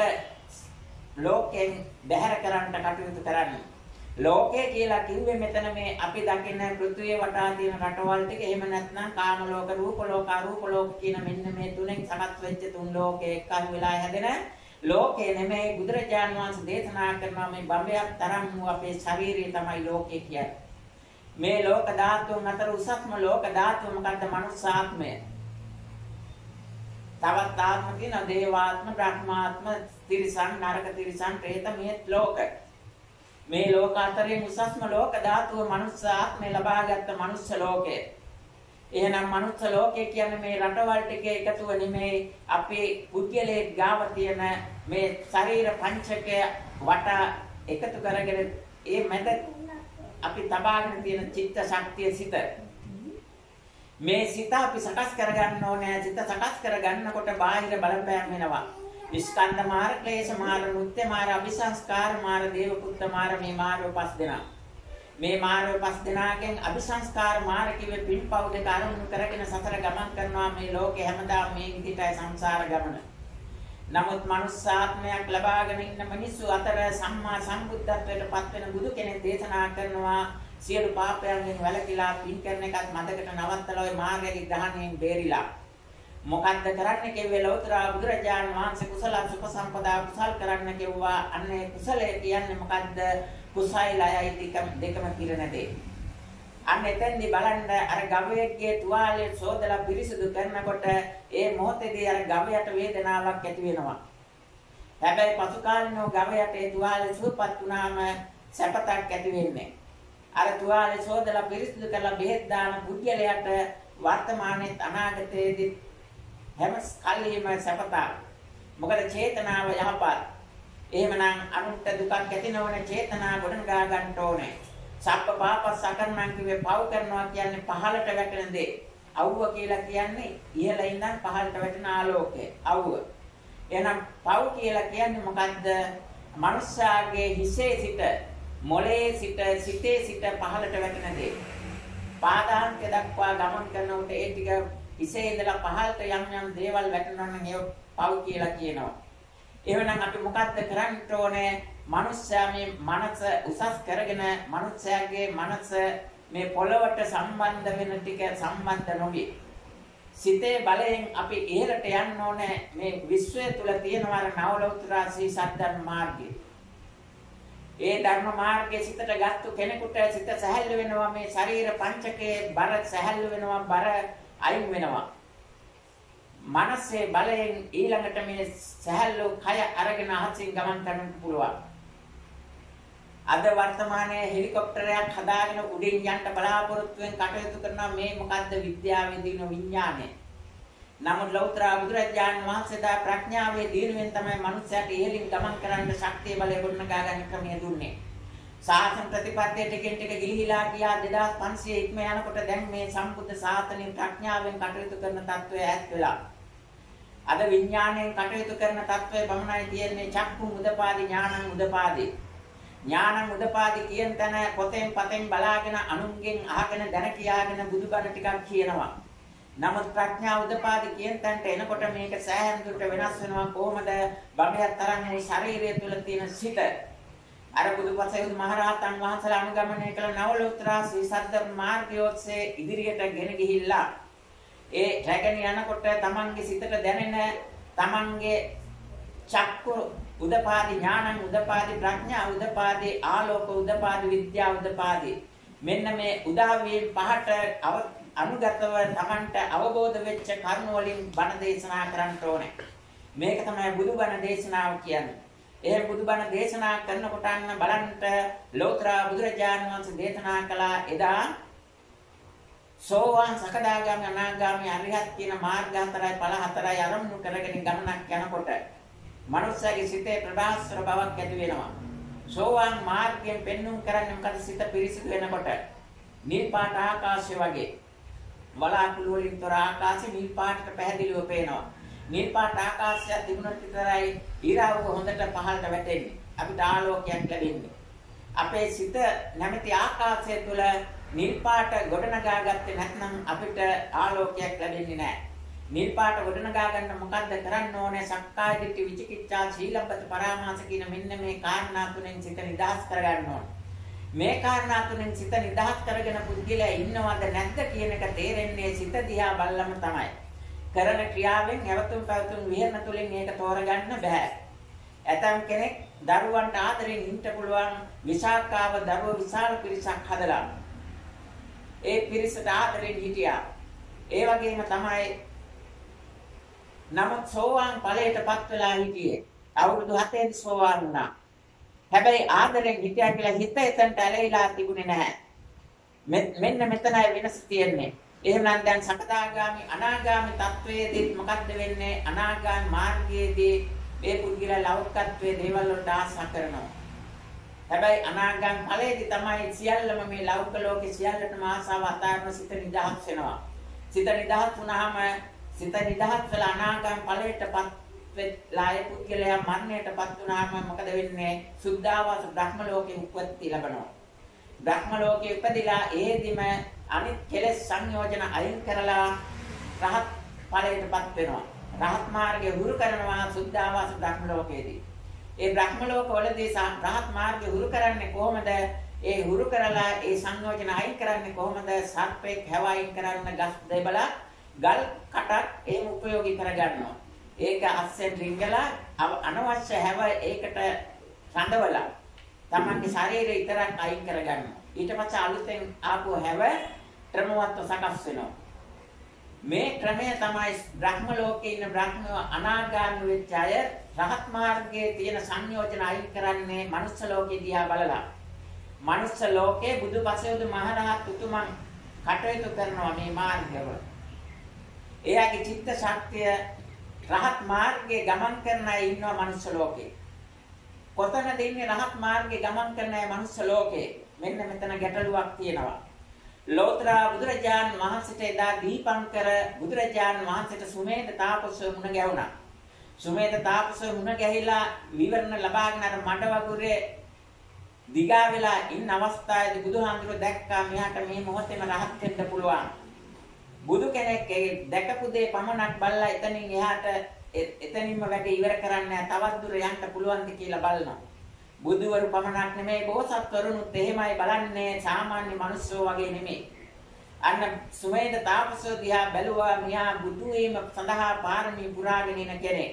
ලෝකෙන් බැහැර කරන්නට කටයුතු කරන්නේ. ලෝකය කියලා කිව්වේ මෙතන මේ අපි දකින පෘථිවිය වටා තියෙන රටවල් ටික. එහෙම නැත්නම් කාම ලෝක, රූප ලෝක, අරූප ලෝක කියන මෙන්න මේ තුනෙන් සකස් වෙච්ච තුන් ලෝකේ එක්කන් වෙලා හැදෙන ලෝකේ නෙමෙයි. බුදුරජාණන් වහන්සේ දේශනා කරනවා මේ බඹයක් තරම් වූ අපේ ශරීරය තමයි ලෝකේ කියන්නේ. මේ ලෝක ධාතුන් අතර උසස්ම ලෝක ධාතුව මොකද්ද? මනුස්සාත්මය. තවත් ආත්ම කියන දේවාත්ම, බ්‍රහ්මාත්ම, තිරිසන්, නරක තිරිසන්, പ്രേත මේ ලෝක. මේ ලෝක අතරින් උසස්ම ලෝක ධාතුව මනුස්සාත්මය ලබාගත් මනුස්ස ලෝකය. එහෙනම් මනුස්ස ලෝකය කියන්නේ මේ රටවල් ටිකේ එකතුව නෙමෙයි. අපේ පුද්ගලයේ ගාව තියෙන මේ ශරීර පංචකය වටා එකතු කරගෙන ඒ මැද අපි තබාගෙන තියෙන චිත්ත ශක්තිය සිත. මේ සිත අපි සකස් කරගන්න ඕනේ. සිත සකස් කරගන්නකොට බාහිර බලපෑම් වෙනවා. ස්කන්ධ මාර, ක්ලේශ මාර, මුත්‍ය මාර, අபிසංස්කාර මාර, දේව පුත්ත මාර මේ මාර්ග පස් දෙනා. මේ මාර්ග පස් දෙනාගෙන් අபிසංස්කාර මාර කිව්වේ පින්පව් දෙක අරමුණු කරගෙන සතර ගමන් කරනවා. මේ ලෝකේ හැමදාම මේ විදිහටයි සංසාර ගමන. නමුත් මනුස්සාත්මයක් ලබාගෙන ඉන්න මිනිස්සු අතර සම්මා සම්බුද්ධත්වයට පත් වෙන බුදු කෙනෙක් දේශනා කරනවා සියලු පාපයන්ගෙන් වැළකීලා පින් කරන එකත් මදකට නවත්තලා ওই මාර්ගයේ ග්‍රහණයෙන් බේරිලා මොකද්ද කරන්න කිව්වේ ලෞතර බුදුරජාණන් වහන්සේ කුසල සුපසම්පදා කුසල් කරන්න කිව්වා අන්නේ කුසලය කියන්නේ මොකද්ද කුසයිලයයි දෙකම පිරෙන දේ අන්න එතෙන්දි බලන්න අර ගවයෙක්ගේ තුවාලේ සෝදලා පිරිසිදු කරනකොට ඒ මොහොතේදී අර ගවයට වේදනාවක් ඇති වෙනවා හැබැයි පසු කාලිනව ගවයට ඒ තුවාලේ සුවපත් වුණාම සැපතක් ඇති වෙන්නේ අර තුවාලේ සෝදලා පිරිසිදු කරලා බෙහෙත් දාන පුද්ගලයාට වර්තමානයේ අනාගතයේදී හැම කල්ලිම සැපතක්. මොකද චේතනාව යහපත්. එහෙමනම් අනුන්ට දුකක් ඇති නොවන චේතනා ගොඩනගා ගන්න ඕනේ. සබ්බ පාපස් සකරණම් කිව්වේ පව් කරනවා කියන්නේ පහළට වැටෙන දේ. අවුව කියලා කියන්නේ ඉහළ ඉඳන් පහළට වැටෙන ආලෝකය. අවුව. එහෙනම් පව් කියලා කියන්නේ මොකද්ද? මනුෂ්‍යයාගේ හිසේ සිට මොළයේ සිට සිතේ සිට පහළට වැටෙන දේ. පාදාන්තය දක්වා ගමන් කරනකොට ඒ ටික ඉසේ ඉඳලා පහළට යම් දේවල් වැටෙනවා නම් ඒක පව් කියලා කියනවා. එහෙනම් අපි මොකද්ද කරන්න ඕනේ? මනුස්සයා මේ මනස උසස් කරගෙන මනුස්සයාගේ මනස මේ පොළවට සම්බන්ධ වෙන ටික සම්බන්ධ නොවි. සිතේ බලයෙන් අපි ඉහළට යන්න ඕනේ මේ විශ්වය තුල තියෙනවා නවලෝතර සී සද්ධර්ම මාර්ගය. ඒ ධර්ම මාර්ගයේ සිතට ගත්තු කෙනෙකුට සිත සැහැල්ලු වෙනවා මේ ශරීර පංචකයේ බර සැහැල්ලු වෙනවා බර අයින් වෙනවා. මනසේ බලයෙන් ඊළඟට මේ සැහැල්ලු කය අරගෙන අහසින් ගමන් කරන්න පුළුවන්. අද වර්තමානයේ හෙලිකොප්ටරයක් හදාගෙන උඩින් යන්න බලාපොරොත්තු වෙන කටයුතු කරන මේ මොකද්ද විද්‍යාවේ දින විඥානය. නමුත් ලෞතර බුදුරජාණන් වහන්සේලා ප්‍රඥාවේ දිනුවෙන් තමයි මනුස්සයාට ඉහළින් ගමන් කරන්න ශක්තිය බලය ගොඩනගා ගන්න ක්‍රමය දුන්නේ. සාසන ප්‍රතිපත්තිය ටිකෙන් ටික ගිලිහිලා ගියා 2500 ඉක්ම යනකොට දැන් මේ සම්බුද්ධ ශාසනයෙන් ප්‍රඥාවෙන් කටයුතු කරන තත්වය ඈත් වෙලා. අද විඥාණයෙන් කටයුතු කරන තත්වය බමුණයි තියෙන්නේ චක්කු උදපාදි ඥානං උදපාදි. ඥානං උදපාදි කියන තැන පොතෙන් පතෙන් බලාගෙන අනුන්ගෙන් අහගෙන දැන කියාගෙන බුදුබණ ටිකක් කියනවා. නමුත් ප්‍රඥා උදපාදි කියන තැනට එනකොට මේක සෑහෙන දුරට වෙනස් වෙනවා කොහොමද? බඹයක් තරම් මේ ශරීරය තුල තියෙන සිත අර බුදුපසේත් මහරහතන් වහන්සේලා අනුගමනය කළ නවලෝතර ශ්‍රී සද්ධර්ම මාර්ගය ඔස්සේ ඉදිරියට ගෙන ගිහිල්ලා ඒ රැගෙන යනකොට තමන්ගේ සිතට දැනෙන තමන්ගේ චක්කු උදපාදි ඥානං උදපාදි ප්‍රඥා උදපාදි ආලෝක උදපාදි විද්‍යා උදපාදි මෙන්න මේ උදාවීම් පහට අනුගතව තමන්ට අවබෝධ වෙච්ච කරුණ වලින් බණ දේශනා කරන්න ඕනේ. මේක තමයි බුදුබණ දේශනාව කියන්නේ. ඒ බුදුබණ දේශනා කරනකොට අන්න බලන්න ලෝතර බුදුරජාණන් වහන්සේ දේශනා කළා එදා සෝවාන් සකදාගාමි අනාගාමි අරිහත් කියන මාර්ග හතරයි ඵල හතරයි අරමුණු කරගෙන ගමනක් යනකොට මනුස්සයාගේ සිතේ ප්‍රබාස්වර බවක් ඇති වෙනවා. සෝවාන් මාර්ගයෙන් පෙන්눔 කරන්නේ මොකද? සිත පිරිසිදු වෙනකොට නිල් පාට ආකාශය වගේ වලාකුළු වලින් තොර ආකාශය නිල් පාටට පැහැදිලිව පේනවා. නිල් පාට ආකාශය තිබුණොත් විතරයි ඊරාවක හොඳට පහළට වැටෙන්නේ. අපිට ආලෝකයක් ලැබෙන්නේ. අපේ සිත නැමැති ආකාශය තුළ නිල් පාට ගොඩනගා ගත්තේ නැත්නම් අපිට ආලෝකයක් ලැබෙන්නේ නැහැ. නිල් පාට ගොඩනගා ගන්න මොකද්ද කරන්න ඕනේ? සක්කාය දිට්ඨි විචිකිච්ඡා සීලබ්බත පරාමාස කියන මෙන්න මේ කාරණා තුනෙන් සිත නිදහස් කරගන්න ඕනේ. මේ කාරණා තුනෙන් සිත නිදහස් කරගෙන පුද්ගලයා ඉන්නවද නැද්ද කියන එක තේරෙන්නේ සිත දිහා බලලම තමයි. කරන ක්‍රියාවෙන් හැවතුම් පැවතුම් විහෙරණ තුලින් මේක තෝරගන්න බෑ. ඇතම් කෙනෙක් දරුවන්ට ආදරෙන් ඉන්න පුළුවන් විසාකාව දරුවෝ විශාල පිරිසක් හදලා. ඒ පිරිසට ආදරෙන් හිටියා. ඒ වගේම තමයි නමුත් සෝවාන් ඵලයටපත් වෙලා හිටියේ. අවුරුදු 7 සෝවාන් වුණා. හැබැයි ආදරෙන් හිටියා කියලා හිත එතනට ඇලෙලා තිබුණේ නැහැ. මෙන්න මෙතනයි වෙනස තියෙන්නේ. එහෙනම් දැන් සකදාගාමි අනාගාමි තත්වයේදී මොකක්ද වෙන්නේ? අනාගාමි මාර්ගයේදී මේ පුද්ගලයා ලෞකිකත්වයේ දේවල් වලට ආශා කරනවා. හැබැයි අනාගාමි ඵලයේදී තමයි සියල්ලම මේ ලෞකික ලෝකේ සියල්ලටම ආශාව අතාරන සිත නිදහස් වෙනවා. සිත නිදහස් වුණාම සිත නිදහස් වෙලා අනාගාමි ඵලයටපත් වෙලායේ පුද්ගලයා මරණයටපත් වුණාම මොකද වෙන්නේ? සුද්ධාවාස බ්‍රහ්ම ලෝකේ උප්පත්ති ලැබෙනවා. බ්‍රහ්ම ලෝකේ උපදිලා ඒදිම අනිත් කෙලෙස් සංයෝජන අයින් කරලා රහත් ඵලයටපත් වෙනවා. රහත් මාර්ගය හුරු කරනවා සුද්ධාවාස බ්‍රහ්ම ලෝකයේදී. ඒ බ්‍රහ්ම ලෝකවලදී රහත් මාර්ගය හුරු කරන්නේ කොහොමද? ඒ හුරු කරලා ඒ සංයෝජන අයින් කරන්නේ කොහොමද? සර්පෙක් හැව අයින් කරන්න ගස් දෙබලා ගල් කටක් එහෙම උපයෝගී කරගන්නවා. ඒක අස්සෙන් රිංගලා අනවශ්‍ය හැව ඒකට රඳවලා තමන්ගේ ශරීරය විතරක් අයින් කරගන්නවා. ඊට පස්සේ අලුතෙන් ආපු හැව ක්‍රමවත්ව සකස් වෙනවා. මේ ක්‍රමය තමයි බ්‍රහ්ම ලෝකේ ඉන්න බ්‍රහ්මව අනාගාමී වෙච්ච අය රහත් මාර්ගයේ තියෙන සංයෝජන අයින් කරන්නේ මනුස්ස ලෝකේ දිහා බලලා. මනුස්ස ලෝකේ බුදුපසේදු මහරහත් උතුමන් කටයුතු කරනවා මේ මාර්ගවල. එයාගේ චිත්ත ශක්තිය රහත් මාර්ගයේ ගමන් කරන අය ඉන්නවා මනුස්ස ලෝකේ. කොතනද ඉන්නේ රහත් මාර්ගයේ ගමන් කරන අය මනුස්ස ලෝකේ? මෙන්න මෙතන ගැටලුවක් තියෙනවා. ලෝතර බුදුරජාන් වහන්සේට එදා දීපංකර බුදුරජාන් වහන්සේට සුමේද තාපසව මුණ ගැහුණා. සුමේද තාපසව මුණ ගැහිලා විවරණ ලබාගෙන අර මඩ වගුරේ දිගා වෙලා ඉන්න අවස්ථාවේදී බුදුහාමුදුරුවෝ දැක්කා මෙයාට මේ මොහොතේම රහත් වෙන්න පුළුවන්. බුදු කෙනෙක් දැකපු දේ පමණක් බලලා එතනින් එහාට එතනින්ම වැඩ ඉවර කරන්න තවත් දුර යන්න පුළුවන්ද කියලා බලනවා. බුදුවරු පමණක් නෙමෙයි බෝසත්වරුනුත් එහෙමයි බලන්නේ සාමාන්‍ය මිනිස්සු වගේ නෙමෙයි. අන්න සුමේද තාපසෝ දිහා බැලුවා මෙයා බුදු වීම සඳහා පාරමී පුරාගෙන ඉන කෙනෙක්.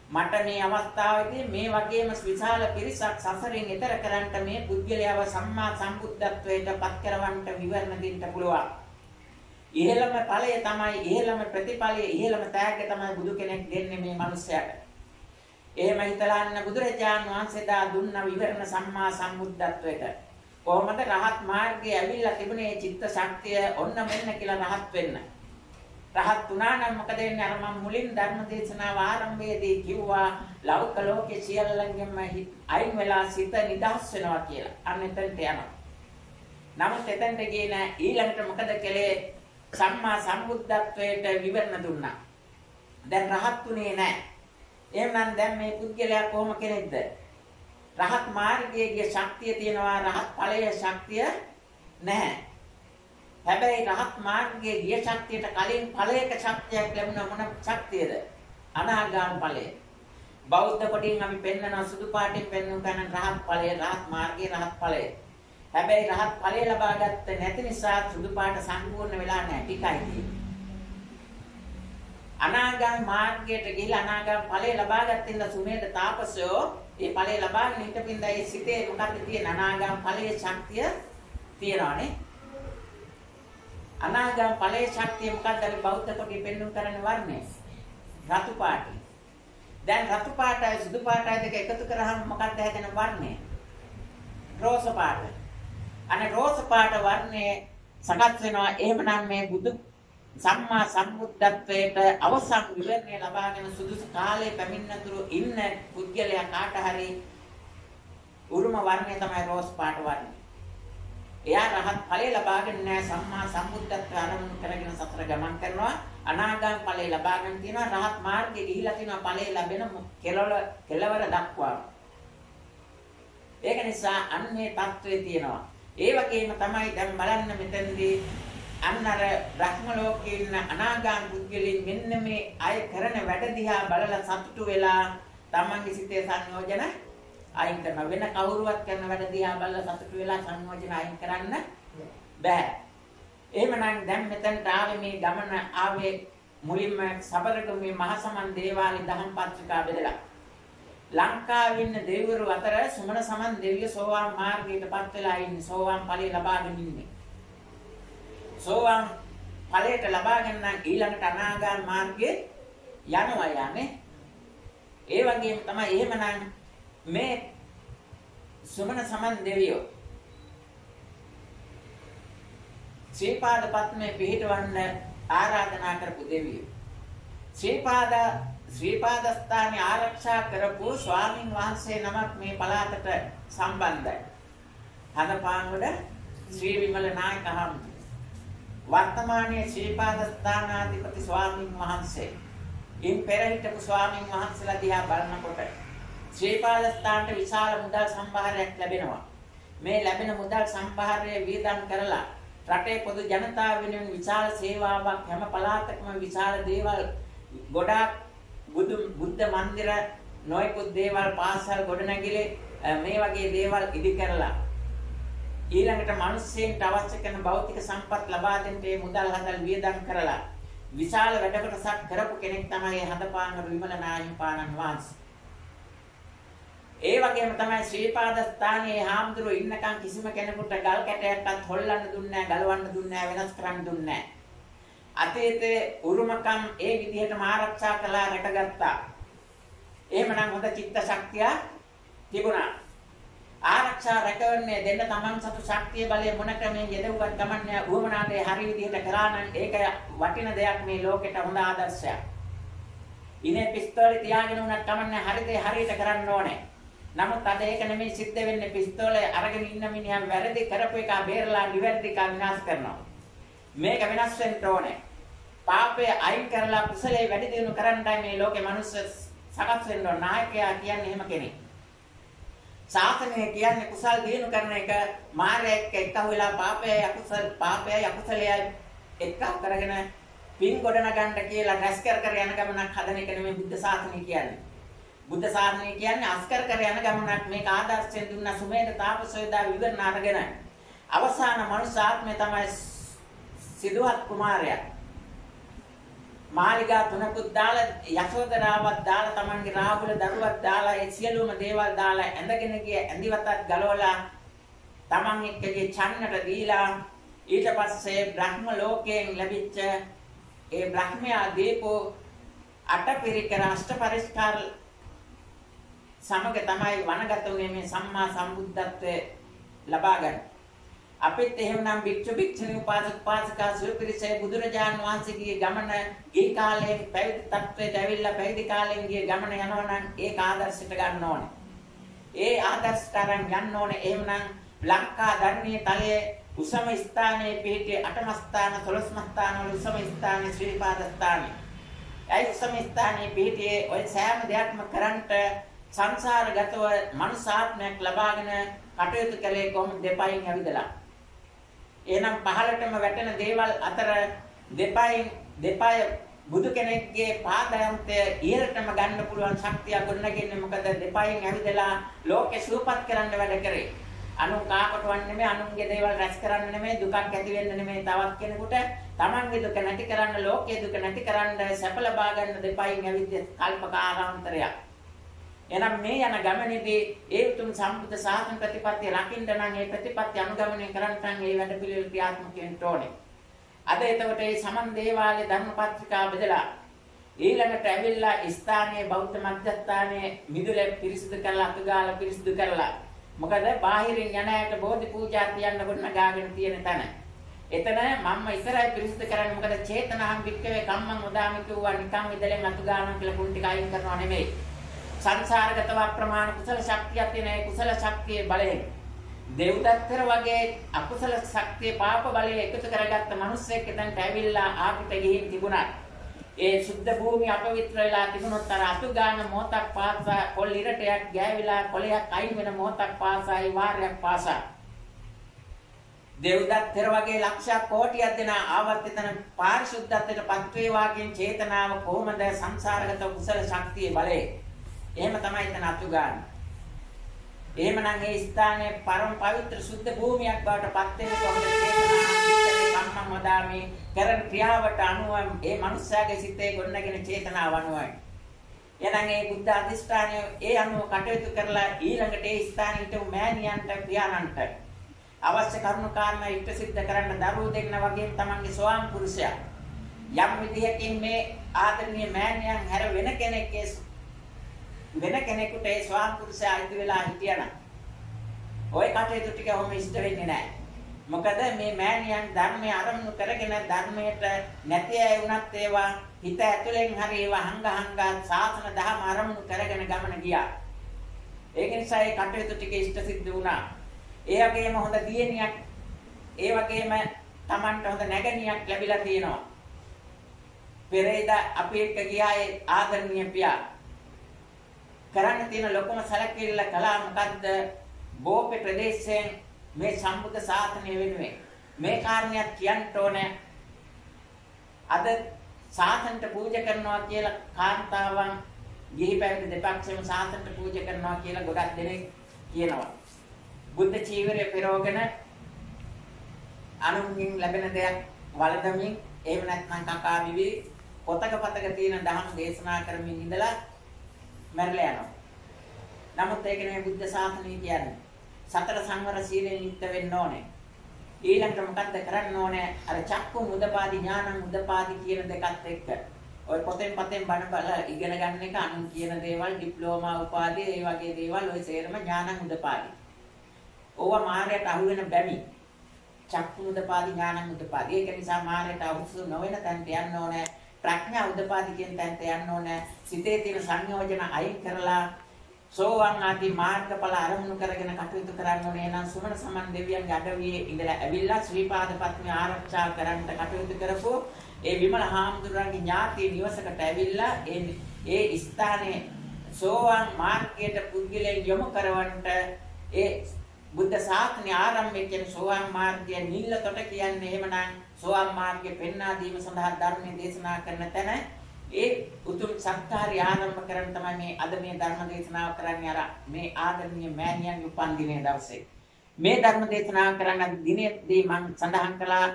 මට මේ අවස්ථාවේදී මේ වගේම විශාල පිරිසක් සසරින් එතර කරන්නට මේ පුද්ගලයාව සම්මා සම්බුද්ධත්වයට පත් කරවන්නට විවරණ දෙන්න පුළුවන්. ඉහළම ඵලය තමයි ඉහළම ප්‍රතිඵලය ඉහළම තෑග්ග තමයි බුදු කෙනෙක් දෙන්නේ මේ මිනිස්යාට. එහෙම හිතලා අන්න බුදුරජාණන් වහන්සේ දා දුන්න විවරණ සම්මා සම්බුද්ධත්වයට. කොහොමද රහත් මාර්ගයේ ඇවිල්ලා තිබුණේ චිත්ත ශක්තිය ඔන්න මෙන්න කියලා රහත් වෙන්න. රහත් වුණා නම් මොකද වෙන්නේ? අර මම මුලින් ධර්ම දේශනාව ආරම්භයේදී කිව්වා ලෞක ලෝකේ සියල්ලංගෙම අයින් වෙලා සිත නිදහස් වෙනවා කියලා. අන්න එතනට යනවා. නමුත් එතනට ගියේ නෑ. ඊළඟට මොකද කළේ? සම්මා සම්බුද්ධත්වයට විවරණ දුන්නා. දැන් රහත් උනේ නෑ. එහෙනම් දැන් මේ පුද්ගලයා කොහොම කෙනෙක්ද? රහත් මාර්ගයේ ශක්තිය තියෙනවා රහත් ඵලයේ ශක්තිය නැහැ. හැබැයි රහත් මාර්ගයේ ගිය ශක්තියට කලින් ඵලයක ශක්තියක් ලැබුණ මොන ශක්තියද? අනාගාමී ඵලය. බෞද්ධ කොටින් අපි පෙන්වන සුදු පාටින් පෙන්වන කරන රහත් ඵලය රහත් මාර්ගයේ රහත් ඵලය. හැබැයි රහත් ඵලය ලබා ගත්තේ නැති නිසා සුදු පාට සම්පූර්ණ වෙලා නැහැ ටිකයි තියෙන්නේ. අනාගාමී මාර්ගයට ගිහිලා අනාගාමී ඵලය ලබා ගත්තින්ද සුමේද තාපසයෝ ඒ ඵලය ලබාගෙන හිටපින්ද ඒ සිතේ මොකක්ද තියෙන අනාගාමී ඵලයේ ශක්තිය තියනවානේ. අනාගාමී ඵලයේ ශක්තිය මොකක්ද? අපි බෞද්ධ කොටි පෙන්වන්න කරන වර්ණය රතු පාටයි. දැන් රතු පාටයි සුදු පාටයි දෙක එකතු කරාම මොකක්ද හැදෙන වර්ණය? රෝස පාට. අනේ රෝස පාට වර්ණයේ සකස් වෙනවා. එහෙමනම් මේ බුදු සම්මා සම්බුද්ධත්වයට අවසන් විවරණය ලබාගෙන සුදුසු කාලයේ පැමිණෙනතුරු ඉන්න පුද්ගලයා කාට හරි උරුම වර්ණය තමයි රෝස් පාට වර්ණය. එයා රහත් ඵලය ලබාගෙන නැහැ සම්මා සම්බුද්ධත්වයට අරමුණු කරගෙන සතර ගමන් කරනවා. අනාගාමී ඵලය ලබාගෙන තියෙනවා. රහත් මාර්ගයේ ගිහිලා තියෙනවා ඵලය ලැබෙන කෙලවර දක්වා. ඒක නිසා අන්නේ தત્ත්වය තියෙනවා. ඒ වගේම තමයි දැන් බලන්න මෙතනදී අන්නර බ්‍රහ්ම ලෝකේ ඉන්න අනාගාමී පුද්ගලයන් මෙන්න මේ අය කරන වැඩ දිහා බලලා සතුටු වෙලා තමන්ගේ සිතේ සංයෝජන අයින් කරන වෙන කවුරුවත් කරන වැඩ දිහා බලලා සතුටු වෙලා සංයෝජන අයින් කරන්න බෑ. එහෙමනම් දැන් මෙතනට ආවේ මේ ගමන ආවේ මුලින්ම සබරගමේ මහසමන් දේවාලේ දහම් පත්‍රිකා බෙදලා ලංකාවේ ඉන්න දෙවිවරු අතර සුමන සමන් දෙවිය සෝවාන් මාර්ගයටපත් වෙලා ඉන්නේ සෝවාන් ඵලය ලබාගෙන ඉන්නේ. සෝවාන් ඵලයට ලබාගෙන නම් ඊළඟට අනාගාමී මාර්ගයේ යනවා යන්නේ. ඒ වගේම තමයි එහෙමනම් මේ සුමන සමන් දෙවියෝ ශ්‍රීපාද පත්මේ පිහිටවන්න ආරාධනා කරපු දෙවියෝ. ශ්‍රීපාද ස්ථානේ ආරක්ෂා කරපු ස්වාමින් වහන්සේ නමක් මේ පළාතට සම්බන්ධයි. හදපාන්වල ශ්‍රී විමල නායක හාමුදුරුවෝ වර්තමානයේ ශ්‍රීපාද ස්ථානාධිපති ස්වාමීන් වහන්සේ. ඉන් පෙර හිටපු ස්වාමීන් වහන්සේලා දිහා බලනකොට ශ්‍රීපාද ස්ථානට විශාල මුදල් සම්භාරයක් ලැබෙනවා. මේ ලැබෙන මුදල් සම්භාරය වියදම් කරලා රටේ පොදු ජනතාව වෙනුවෙන් විශාල සේවාවක් හැම පළාතකම විශාල දේවල් ගොඩාක් බුද්ධ මන්දිර නොයෙකුත් දේවල් පාසල් ගොඩනැගිලි මේ වගේ දේවල් ඉදි කරලා ඊළඟට මිනිස්සුන්ට අවශ්‍ය කරන භෞතික සම්පත් ලබා දෙන්න මේ මුදල් හදල් වියදම් කරලා විශාල වැඩ කොටසක් කරපු කෙනෙක් තමයි හදපාන විමල නාහිමිපාණන් වහන්සේ. ඒ වගේම තමයි ශ්‍රී පාද ස්ථානයේ හාමුදුරුවෝ ඉන්නකම් කිසිම කෙනෙකුට ගල් කැටයක්වත් හොල්ලන්න දුන්නේ නැහැ, ගලවන්න දුන්නේ නැහැ, වෙනස් කරන්න දුන්නේ නැහැ. අතීතයේ උරුමකම් ඒ විදිහටම ආරක්ෂා කළා, රැකගත්තා. එහෙමනම් හොඳ චිත්ත ශක්තිය තිබුණා. ආරක්ෂා රැකවන්නේ දෙන්න තමන් සතු ශක්තිය බලය මොන ක්‍රමයෙන් යෙදුවත් ගමන්නේ උවමනාවේ හරි විදිහට කරා නම් ඒක වටින දෙයක් මේ ලෝකෙට හොඳ ආදර්ශයක්. ඉනේ පිස්තෝලේ තියාගෙන උනත් ගමන්නේ හරි දේ හරියට කරන්න ඕනේ. නමුත් අද ඒක නෙමෙයි සිද්ධ වෙන්නේ. පිස්තෝලේ අරගෙන ඉන්න මිනිහා වැරදි කරපු එක බේරලා නිවැරදි කා විනාශ කරනවා. මේක වෙනස් වෙන්න ඕනේ. පාපය අයින් කරලා කුසලයේ වැඩි දියුණු කරන්නයි මේ ලෝකේ මිනිස්සු සකස් වෙන්න ඕන. නායකයා කියන්නේ එහෙම කෙනෙක්. ශාසනය කියන්නේ කුසල් දිනු කරන එක. මායයක් එක්ක වෙලා පාපයයි අකුසලයයි එක්ක කරගෙන පින් ගොඩනගන්න කියලා රැස් කර යන ගමනක් හදන එක නෙමෙයි බුද්ධ ශාසනය කියන්නේ. බුද්ධ ශාසනය කියන්නේ අස්කර කර යන ගමනක්. මේක ආදර්ශයෙන් දුන්න සුමේධ තාපසෝදා විවරණ අරගෙන අවසාන මනුෂ්‍ය ආත්මය තමයි සිදුවත් කුමාරයා. මාලිගා තුනකුත් දාලා යශෝදරාවත් දාලා තමන්ගේ රාහුල දරුවක් දාලා ඒ සියලුම දේවල් දාලා ඇඳගෙන ගිය ඇඳිවතත් ගලවලා තමන් එක්කගේ චන්නට දීලා ඊට පස්සේ බ්‍රහ්ම ලෝකයෙන් ලැබිච්ච ඒ බ්‍රහ්මයා දීපෝ අටපිරිකර අෂ්ටපරිස්කාර සමග තමයි වනගතුනේ මේ සම්මා සම්බුද්ධත්වයේ ලබා ගන්න. අපිත් එහෙමනම් භික්ෂු භික්ෂුණී උපාසක උපාසිකා සුපිරිසේ බුදුරජාන් වහන්සේගේ ගමන ගිහි කාලේ පැවිදි තත්ත්වයට ඇවිල්ලා පැවිදි කාලෙන් ගිය ගමන යනවා නම් ඒක ආදර්ශයට ගන්න ඕනේ. ඒ ආදර්ශතරන් යන්න ඕනේ. එහෙමනම් ලංකා ධර්මයේ තලයේ උසම ස්ථානයේ පිහිටි අටම ස්ථාන 12ම ස්ථාන වල උසම ස්ථානයේ ශ්‍රී පාද ස්ථානයේ. ඒ උසම ස්ථානයේ පිහිටියේ ඔය සෑම දෙයක්ම කරන්ට සංසාරගතව මනුසාත්මයක් ලබාගෙන කටයුතු කළේ කොහොමද? දෙපයින් ඇවිදලා. එහෙනම් පහළටම වැටෙන දේවල් අතර දෙපය බුදු කෙනෙක්ගේ පාදයන්ත ඉහළටම ගන්න පුළුවන් ශක්තිය ගොඩනගන්නේ මොකද? දෙපයින් ඇවිදලා ලෝකේ සූපත් කරන්න වැඩ කරේ. අනු කාකටවත් නෙමෙයි, අනුන්ගේ දේවල් රැස් කරන්න නෙමෙයි, දුකක් ඇති වෙන්න නෙමෙයි, තවත් කෙනෙකුට තමන්ගේ දුක නැති කරන්න, ලෝකයේ දුක නැති කරන්න, සැප ලබා ගන්න දෙපයින් ඇවිත් කල්පකාරාන්තරයක්. එනම් මේ යන ගමනේදී ඒ උතුම් සම්බුද්ධ ශාසන ප්‍රතිපත්තිය රකින්න නම් ඒ ප්‍රතිපත්තිය අනුගමනය කරන්න නම් ඒ වැඩ පිළිවෙල ක්‍රියාත්මක වෙන්න ඕනේ. අද එතකොට මේ සමන් දේවාලයේ ධර්මපත්‍රිකා බෙදලා ඊළඟට ඇවිල්ලා ස්ථානයේ බෞද්ධ මධ්‍යස්ථානයේ මිදුලේ පිරිසිදු කරලා අතුගාලා පිරිසිදු කරලා. මොකද බාහිරින් යන අයට බෝධි පූජා තියන්න ගොඩනගාගෙන තියෙන තැන. එතන මම්ම ඉස්සරයි පිරිසිදු කරන්නේ මොකද? චේතනාම් වික්කවේ කම්මං උදාමි කිව්වා නිකම් ඉදලෙන් අතුගානවා කියලා කුණු ටික අයින් කරනවා නෙමෙයි. සංසාරගතව අප්‍රමාණ කුසල ශක්තියක් තියෙන කුසල ශක්තියේ බලයෙන් දෙව්දත්තර වගේ අකුසල ශක්තියේ පාප බලය එකතු කරගත්ත මිනිස්සෙක් එතනට ඇවිල්ලා ආපිට ගිහින් තිබුණා. ඒ සුද්ධ භූමිය අපවිත්‍ර වෙලා තිබුණොත් අර අතු ගන්න මොහොතක් පාසා කොල් ඉරටයක් ගෑවිලා කොලයක් අයින් වෙන මොහොතක් පාසා ඒ වාරයක් පාසා දෙව්දත්තර වගේ ලක්ෂ කෝටියක් දෙන ආවර්තිතන පාරිශුද්ධත්වයට පත් වේවා කියන චේතනාව කොහොමද සංසාරගත කුසල ශක්තියේ බලය එහෙම තමයි එතන අතු ගන්න. එහෙමනම් ඒ ස්ථානයේ පරම පවිත්‍ර සුද්ධ භූමියක් බවට පත් වෙන කොහොමද චේතනා කම්මං වදාමි කරන ක්‍රියාවට අනුව ඒ මනුස්සයාගේ සිතේ ගොඩනගෙන චේතනාව අනුවයි. එහෙනම් ඒ බුද්ධ අධිෂ්ඨානය ඒ අනුව කටයුතු කරලා ඊළඟට ඒ ස්ථානෙට මෑණියන්ට පියාණන්ට අවශ්‍ය කරුණු කාරණා ඉෂ්ට සිද්ධ කරන්න දරුවෝ දෙන්න වගේ තමන්ගේ ස්වාම පුරුෂයා යම් විදියකින් මේ ආදරණීය මෑණියන් හැර වෙන කෙනෙකුට ඒ ස්වාම පුරුෂයා ඉදි වෙලා හිටියනම් ওই කටයුතු ටික ඔහොම ඉෂ්ට වෙන්නේ නැහැ. මොකද මේ මෑණියන් ධර්මයේ අරමුණු කරගෙන ධර්මයට නැති අය වුණත් ඒවා හිත ඇතුලෙන් හරි ඒවා හංගා සාසන දහම අරමුණු කරගෙන ගමන ගියා. ඒක නිසා ඒ කටයුතු ටික ඉෂ්ට සිද්ධ වුණා. ඒ වගේම හොඳ දියණියක් ඒ වගේම Tamanට හොඳ නැගණියක් ලැබිලා තියෙනවා. පෙරේද අපි එක්ක ගියා ඒ ආදරණීය පියා. කරන්න තියෙන ලොකුම සැලකිල්ල කළා මොකද්ද? බෝපේ ප්‍රදේශයෙන් මේ සම්බුද්ධ ශාසනය වෙනුවෙන් මේ කාරණයක් කියන්න ඕනේ. අද සාසනට පූජා කරනවා කියලා කාන්තාවන් ගිහි පැවිදි දෙපක්ෂෙම සාසනට පූජා කරනවා කියලා ගොඩක් දෙනෙක් කියනවා. බුද්ධ චීවරය පෙරවගෙන අනුන්ගෙන් ලැබෙන දෙයක් වළඳමින් එහෙම නැත්නම් කකා බිවි පොතක පතක තියෙන ධර්ම දේශනා කරමින් ඉඳලා මැරලා යනවා. නමුත් ඒක නෙමෙයි බුද්ධ ශාසනය කියන්නේ. සතර සංවර සීලෙන් යුක්ත වෙන්න ඕනේ. ඊළඟට මොකද්ද කරන්න ඕනේ? අර චක්කු මුදපාදි ඥාන මුදපාදි කියන දෙකත් එක්ක. ඔය පොතෙන් පතෙන් බණ බල ඉගෙන ගන්න එක අනුන් කියන දේවල් ඩිප්ලෝමා උපාධිය ඒ වගේ දේවල් ඔය සේරම ඥාන මුදපාදි. ඕවා මායයට අහු වෙන බැමි. චක්කු මුදපාදි ඥාන මුදපාදි. ඒක නිසා මායයට අවශ්‍ය නොවන තැනට යන්න ඕනේ. ප්‍රඥා උදපාදි කියන තැනට යන්න ඕනේ. සිතේ තියෙන සංයෝජන අයින් කරලා සෝවාන් ආදී මාර්ගඵල අරමුණු කරගෙන කටයුතු කරන්න ඕනේ. නම් සුමන සමන් දෙවියන්ගේ අඩවියේ ඉඳලා ඇවිල්ලා ශ්‍රීපාද පත්මේ ආරක්ෂා කරන්න කටයුතු කරපු ඒ විමල හාමුදුරන්ගේ ඥාති නිවසකට ඇවිල්ලා ඒ ස්ථානයේ සෝවාන් මාර්ගයට පුද්ගලයන් යොමු කරවන්නට ඒ බුද්ධ ශාසනය ආරම්භය කියන සෝවාන් මාර්ගය නිල්ලතොට කියන්නේ එහෙමනම් සෝවාන් මාර්ගය පෙන්වා දීම සඳහා ධර්මයේ දේශනා කරන තැන ඒ උතුම් සත්කාරය ආරම්භ කරන් තමයි මේ අද මේ ධර්ම දේශනාව කරන්නේ අර මේ ආදරණීය මෑණියන්ගේ උපන් දිනයේ දවසේ මේ ධර්ම දේශනාව කරන දිනේදී මම සඳහන් කළා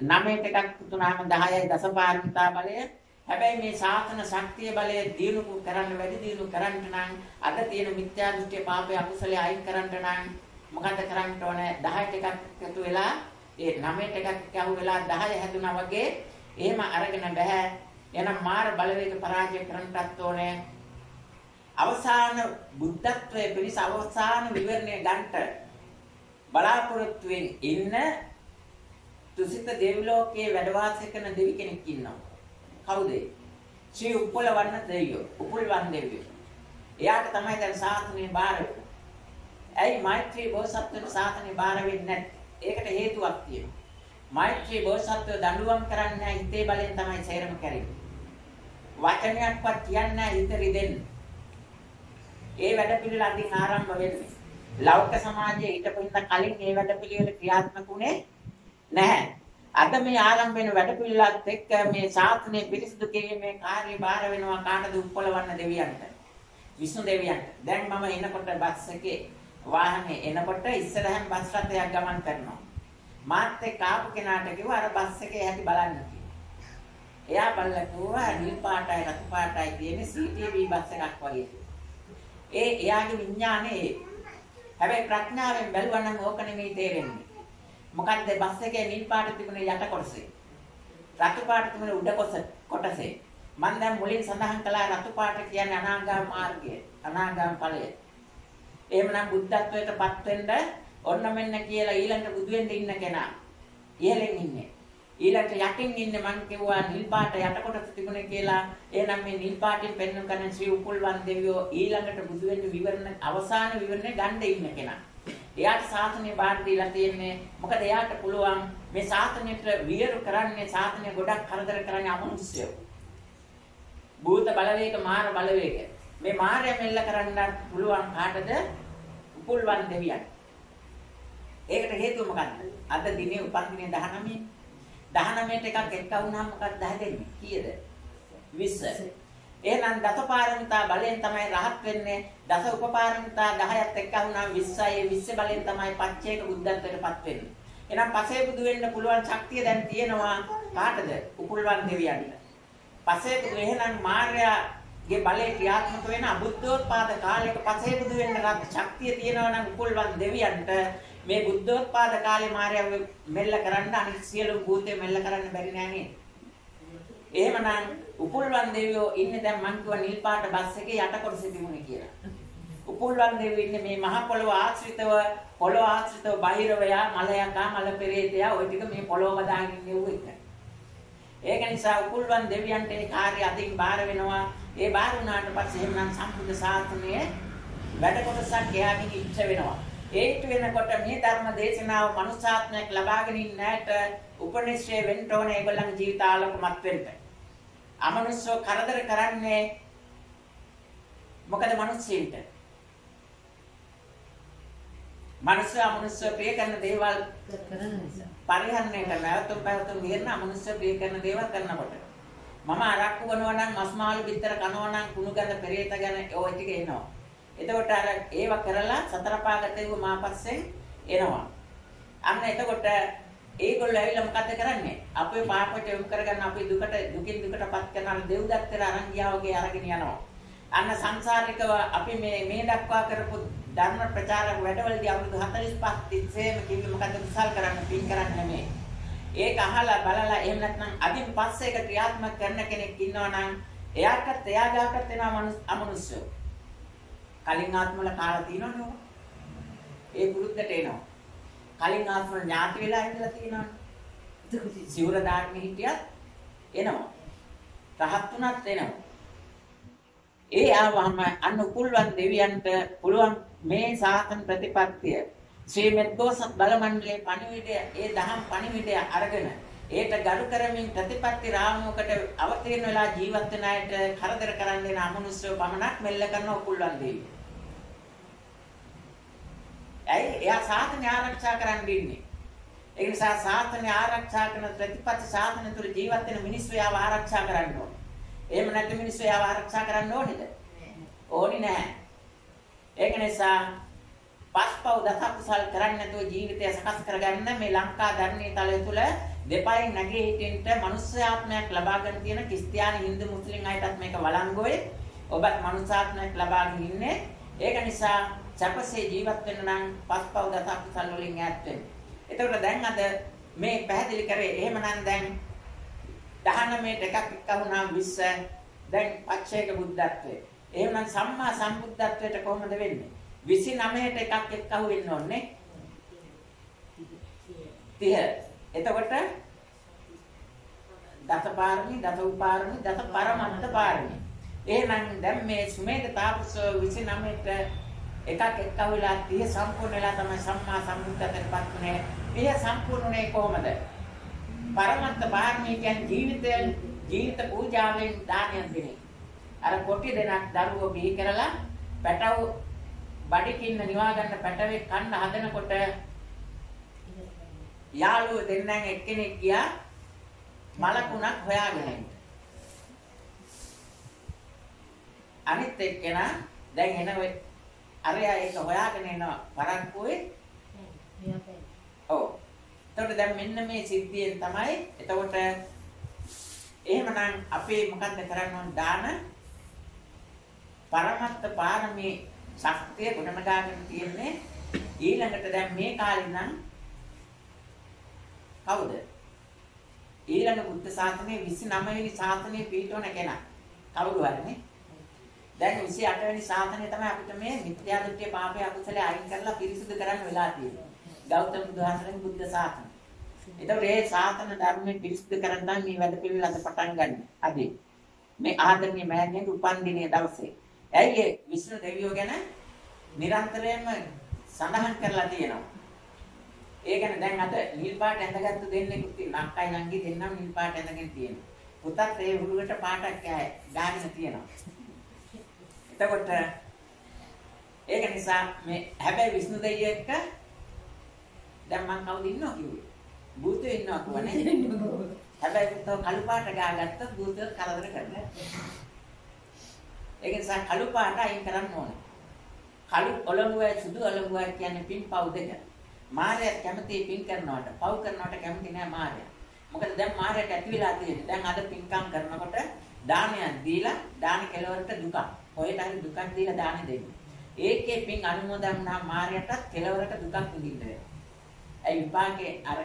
9ට එකක් තුනම 10යි දසපාරමිතා බලය. හැබැයි මේ ශාසන ශක්තිය බලය දිනු කරන්න වැඩි දිනු කරන්න නම් අද තියෙන මිත්‍යා දෘෂ්ටි පාපය අකුසලයේ අයින් කරන්න නම් මොකද කරන්න ඕනේ? 10ට එකක් එකතු වෙලා ඒ 9ට එකක් එකතු වෙලා 10 හැදුනා වගේ එහෙම අරගෙන බෑ. එනම් මාර බලවේග පරාජය කරන්නටත් ඕනේ. අවසාන බුද්ධත්වයේ පිණිස අවසාන විවරණය ගන්නට බලාපොරොත්තුෙන් ඉන්න තුසිත දෙවිලෝකයේ වැඩ වාසය කරන දෙවි කෙනෙක් ඉන්නවා. කවුද? ශ්‍රී උප්පලවන්න දෙවියෝ. උපුල්වන් දෙවියෝ. එයාට තමයි දැන් ශාසනය බාර වෙන්නේ. ඇයි මෛත්‍රී බෝසත්ත්වයන් ශාසනය බාර වෙන්නේ නැත්තේ? ඒකට හේතුවක් තියෙනවා. මෛත්‍රී බෝසත්ත්වය දඬුවම් කරන්නේ හිතේ බලෙන් තමයි සේරම කරන්නේ. වචනයක්වත් කියන්නේ හිත රිදෙන්න. ඒ වැඩ පිළිවෙල අදින් ආරම්භ වෙන්නේ. ලෞකික සමාජයේ ඊට පස්සේ කලින් ඒ වැඩ පිළිවෙල ක්‍රියාත්මක වුණේ නැහැ. අද මේ ආරම්භ වෙන වැඩ පිළිවෙලත් එක්ක මේ ශාසනය පිරිසිදු කිරීමේ කාර්යය බාර වෙනවා කාටද? උප්පලවන්න දෙවියන්ට. විෂ්ණු දෙවියන්ට. දැන් මම එනකොට බස් එකේ වාහනේ එනකොට ඉස්සරහින් බස් රථයක් ගමන් කරනවා. මාත් එක්ක ආපු කෙනාට කිව්වා අර බස් එකේ හැටි බලන්න කියලා. එයා බලලා කිව්වා නිල් පාටයි රතු පාටයි තියෙන CTV බස් එකක් වගේ. එයාගේ විඥානේ හැබැයි ප්‍රඥාවෙන් බැලුවා නම් ඕක නෙමෙයි තේරෙන්නේ. මොකද්ද බස් එකේ නිල් පාට තිබුණේ යට කොටසේ. රතු පාට තිබුණේ උඩ කොටසේ. මම දැන් මුලින් සඳහන් කළා රතු පාට කියන්නේ අනාගාම මාර්ගය, අනාගාම ඵලය. එහෙමනම් බුද්ධත්වයටපත් වෙන්න ඔන්න මෙන්න කියලා ඊළඟට බුදු වෙන්න ඉන්න කෙනා ඉහළින් ඉන්නේ. ඊළඟට යටින් ඉන්නේ මං කිව්වා නිල් පාට යට කොටස තිබුණේ කියලා. එහෙනම් මේ නිල් පාටින් පෙන්වන කරන ශ්‍රී උපුල්වන් දෙවියෝ ඊළඟට බුදු වෙන්න විවරණ අවසාන විවරණය ගන්න ඉන්න කෙනා. එයාට ශාසනය බාර දීලා තියෙන්නේ. මොකද එයාට පුළුවන් මේ ශාසනයට වියරු කරන්නේ ශාසනය ගොඩක් කරදර කරන්නේ අමනුෂ්‍යයෝ. භූත බලවේග මාර බලවේග. මේ මාරය මෙල්ල කරන්න පුළුවන් කාටද? උපුල්වන් දෙවියන්. ඒකට හේතුව මොකක්ද? අද දිනේ උපන් දිනේ 19. 19ට එකක් එක්ක වුණාම මොකක්ද හැදෙන්නේ? කීයද? 20. එහෙනම් දසපාරමිතා බලයෙන් තමයි රහත් වෙන්නේ. දස උපපාරමිතා 10ත් එක්ක වුණාම 20යි. 20 බලයෙන් තමයි පච්චේක බුද්ධත්වයටපත් වෙන්නේ. එහෙනම් පසේ බුදු වෙන්න පුළුවන් ශක්තිය දැන් තියෙනවා කාටද? උපුල්වන් දෙවියන්ට. පසේ බුදු එහෙනම් මාර්යාගේ බලේ ක්‍රියාත්මක වෙන අබුද්ධෝත්පාද කාලයක පසේ බුදු වෙන්න ශක්තිය තියෙනවා නම් උපුල්වන් දෙවියන්ට මේ බුද්ධෝත්පාද කාලේ මාර්යා මෙල්ල කරන්න අනිත් සියලු භූතේ මෙල්ල කරන්න බැරි නෑ නේද? එහෙමනම් උපුල්වන් දෙවියෝ ඉන්නේ දැන් මං කිව්වා නිල් පාට බස් එකේ යට කොටසේ තිබුණේ කියලා. උපුල්වන් දෙවියෝ ඉන්නේ මේ මහ පොළොව ආශ්‍රිතව බහිරවයා මලයකා මල පෙරේතයා ওই ටික මේ පොළොව දාගෙන ඉන්නේ උ එක. ඒක නිසා උපුල්වන් දෙවියන්ට ඒ කාර්ය අදින් බාර වෙනවා. ඒ බාර වුණාට පස්සේ එහෙමනම් සම්බුද්ධ ශාසනයේ වැඩ කොටසක් එයාගෙන් ඉච්ඡ වෙනවා. ඒත් වෙනකොට මේ ධර්ම දේශනාව මනුෂ්‍යාත්මයක් ලබාගෙන ඉන්නට උපනිශ්‍රේ වෙන්න ඕනේ ඒගොල්ලන්ගේ ජීවිත ආලෝකමත් වෙන්න. අමනුෂ්‍යව කරදර කරන්නේ මොකද මිනිස්සුන්ට? අමනුෂ්‍ය ප්‍රිය කරන දේවල් කරන නිසා. පරිහරණය කරන අවතුම් පැවතුම් නිර්ණ අමනුෂ්‍ය ප්‍රිය කරන දේවල් කරනකොට මම අරක්කු කරනවා නම් මස් මාළු බිත්තර කනවා නම් කුණු ගඳ පෙරේත ගැන ඔය ටික එනවා. එතකොට අර ඒව කරලා සතර පාගතේව මාපස්සෙන් එනවා. අන්න එතකොට ඒගොල්ලෝ ඇවිල්ලා මොකද කරන්නේ? අපේ පාපයට යොමු කරගන්න අපේ දුකින් දුකටපත් කරන අර දෙව්දත්තර අරන් ගියා වගේ අරගෙන යනවා. අන්න සංසාරිකව අපි මේ දක්වා කරපු ධර්ම ප්‍රචාරක වැඩවලදී අවුරුදු 45ක් තිස්සේම කිව්වේ මොකද කුසල් කරන්න පින් කරන්න නෙමෙයි. ඒක අහලා බලලා එහෙම නැත්නම් අදින් පස්සේ ඒක ක්‍රියාත්මක කරන කෙනෙක් ඉන්නවා නම් එයාට එයාගාකට වෙනවා අමනුෂ්‍ය. කලින් ආත්මවල කාලා තියෙනවනේ. ඒ පුරුද්දට එනවා. කලින් ආත්මවල ඥාති වෙලා ඉඳලා තියෙනවනේ. සිවුර දාන්න හිටියත් එනවා. රහත් උනත් එනවා. ඒ ආවම අන්න කුල්වන් දෙවියන්ට පුළුවන් මේ සාතන් ප්‍රතිපත්තිය ශ්‍රී මෙද්දෝසත් බල මණ්ඩලයේ පණිවිඩය ඒ දහම් පණිවිඩය අරගෙන ඒට ගරු කරමින් ප්‍රතිපත්ති රාමුවකට අවතීර්ණ වෙලා ජීවත් වෙන අයට කරදර කරන්න දෙන අමනුෂ්‍යව පමණක් මෙල්ල කරන කුල්වන් දෙවියෝ. එයා සාතන ආරක්ෂා කරන්න ඉන්නේ. ඒ නිසා සාතන ආරක්ෂා කරන ප්‍රතිපත්ති සාතන තුළ ජීවත් වෙන මිනිස්සු යාව ආරක්ෂා කරන්න ඕනේ. එහෙම නැත්නම් මිනිස්සු යාව ආරක්ෂා කරන්න ඕනේද? ඕනි නැහැ. ඒක නිසා පස්පව් දසකුසල් කරන්නේ නැතුව ජීවිතය සකස් කරගන්න මේ ලංකා ධර්මයේ තලය තුල දෙපයින් නැගී හිටින්න මනුෂ්‍යාත්මයක් ලබා ගන්න තියෙන ක්‍රිස්තියානි හින්දු මුස්ලිම් අයටත් මේක වළංගුයි. ඔබත් මනුෂ්‍යාත්මයක් ලබාගෙන ඉන්නේ. ඒක නිසා සැපසේ ජීවත් වෙන්න නම් පස්පව් දසකුසල් වලින් ඈත් වෙන්න. එතකොට දැන් අද මේ පැහැදිලි කරේ එහෙමනම් දැන් 19ට එකක් එක්කහුණා 20 දැන් පච්චේක බුද්ධත්වයේ. එහෙනම් සම්මා සම්බුද්ධත්වයට කොහොමද වෙන්නේ? 29ට එකක් එක්කහු වෙන්න ඕනේ. 30. එතකොට දසපාරමී, දසඋපාරමී, දසපරමත්ත පාරමී. එහෙනම් දැන් මේ සුමේද තාපස 29ට එකක් එක්කහු වෙලා 30 සම්පූර්ණ වෙලා තමයි සම්මා සම්බුද්ධත්වයටපත් වුනේ. 30 සම්පූර්ණුනේ කොහොමද? පරමත්ත පාරමී කියන්නේ ජීවිත පූජාවෙන් දානයක් දෙන්නේ. අර කොටි දෙනක් දරුවෝ බිහි කරලා පැටව බඩකින්න නිවා ගන්න පැටවේ කන්න හදනකොට යාළුවෝ දෙන්නෙන් එක්කෙනෙක් ගියා මලකුණක් හොයාගෙන ඉන්න. අනිත් එක්කෙනා දැන් එන අරයා ඒක හොයාගෙන එනවා පරක්කුවේ. ඔව්. එතකොට දැන් මෙන්න මේ සිද්ධියෙන් තමයි එතකොට එහෙමනම් අපි මොකද්ද කරන්න ඕන දාන පරමත්ත පාරමී ශක්තිය ගුණනගාගෙන තියෙන්නේ ඊළඟට දැන් මේ කාලේ නම් කවුද ඊළඟ බුද්ධ ශාසනයේ 29 වෙනි ශාසනයේ පිටවන කෙනා කවුරු හරිනේ දැන් 28 වෙනි ශාසනය තමයි අපිට මේ මිත්‍යා දෘෂ්ටි පාපය අකුසලයේ අයින් කරලා පිරිසිදු කරන්න වෙලා තියෙන්නේ ගෞතම බුදුහාමරගේ බුද්ධ ශාසනය. ඒතකොට මේ ශාසන ධර්මයේ පිරිසිදු කරන් තමයි මේ වැඩ පිළිවෙල අද පටන් ගන්න. අද මේ ආදරණීය මෑණියන්ගේ උපන් දිනයේ දවසේ. ඇයි ඒ විෂ්ණු දෙවියෝ ගැන නිරන්තරයෙන්ම සඳහන් කරලා තියෙනවා. ඒ ගැන දැන් අද නිල් පාට ඇඳගත්තු දෙන්නෙකුත් නක්කයි නංගි දෙන්නම නිල් පාට ඇඳගෙන තියෙනවා. පුතත් ඒ උරුවට පාටක් ගාගෙන තියෙනවා. එතකොට ඒක නිසා මේ හැබැයි විෂ්ණු දෙවියෝ එක්ක දැන් මං කවුද ඉන්නවා කිව්වේ? භූතයෝ ඉන්නවා කියන්නේ. හැබැයි පුතෝ කළු පාට ගාගත්තොත් භූතයෝ කරදර කරනවා. ඒක නිසා කළු පාට අයින් කරන්න ඕනේ. කළු ඔලඟුවයි සුදු ඔලඟුවයි කියන්නේ පින්පව් දෙක. මාර්යා කැමති පින් කරනවට, පව් කරනවට කැමති නෑ මාර්යා. මොකද දැන් මාර්යාට ඇති වෙලා තියෙන්නේ. දැන් අද පින්කම් කරනකොට දානයක් දීලා දාන කෙලවරට දුක. ඔයට හරි දුකක් දීලා දාන දෙන්නේ. ඒකේ පින් අනුමෝදන් වුණා මාර්යාටත් කෙලවරට දුකක් විඳින්න වෙනවා. ඒ විපාකේ අර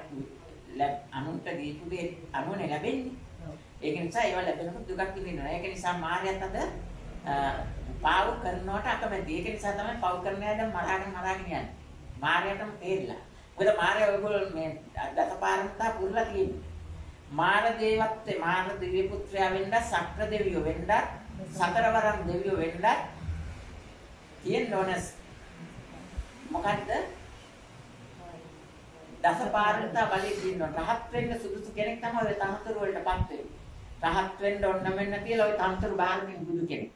අනුන්ට දීපු දේ අනුනේ ලැබෙන්නේ. ඒක නිසා ඒවා ලැබෙනකොට දුකක් විඳිනවා. ඒක නිසා මාර්යාත් අද පාව කරනවට අකමැති. ඒක නිසා තමයි පව් කරන අය දැන් මරාගෙන යන්නේ. මාර්යාටම තේරිලා. මොකද මාර්යා ඔයගොල්ලෝ මේ දසපාරමිතා පුරලා තියෙන්නේ. මාර දේවත්වයේ මාර දිව්‍ය පුත්‍රයා වෙන්න, සක්‍ර දෙවියෝ වෙන්න, සතරවරම් දෙවියෝ වෙන්න තියෙන්න ඕන. මොකද්ද? දසපාරමිතා බලය තියෙනවා. රහත් වෙන්න සුදුසු කෙනෙක් තමයි ඔය තනතුරු වලටපත් වෙන්නේ. රහත් වෙන්න ඕන මෙන්න කියලා ඔය තනතුරු බාරමින් බුදු කෙනෙක්.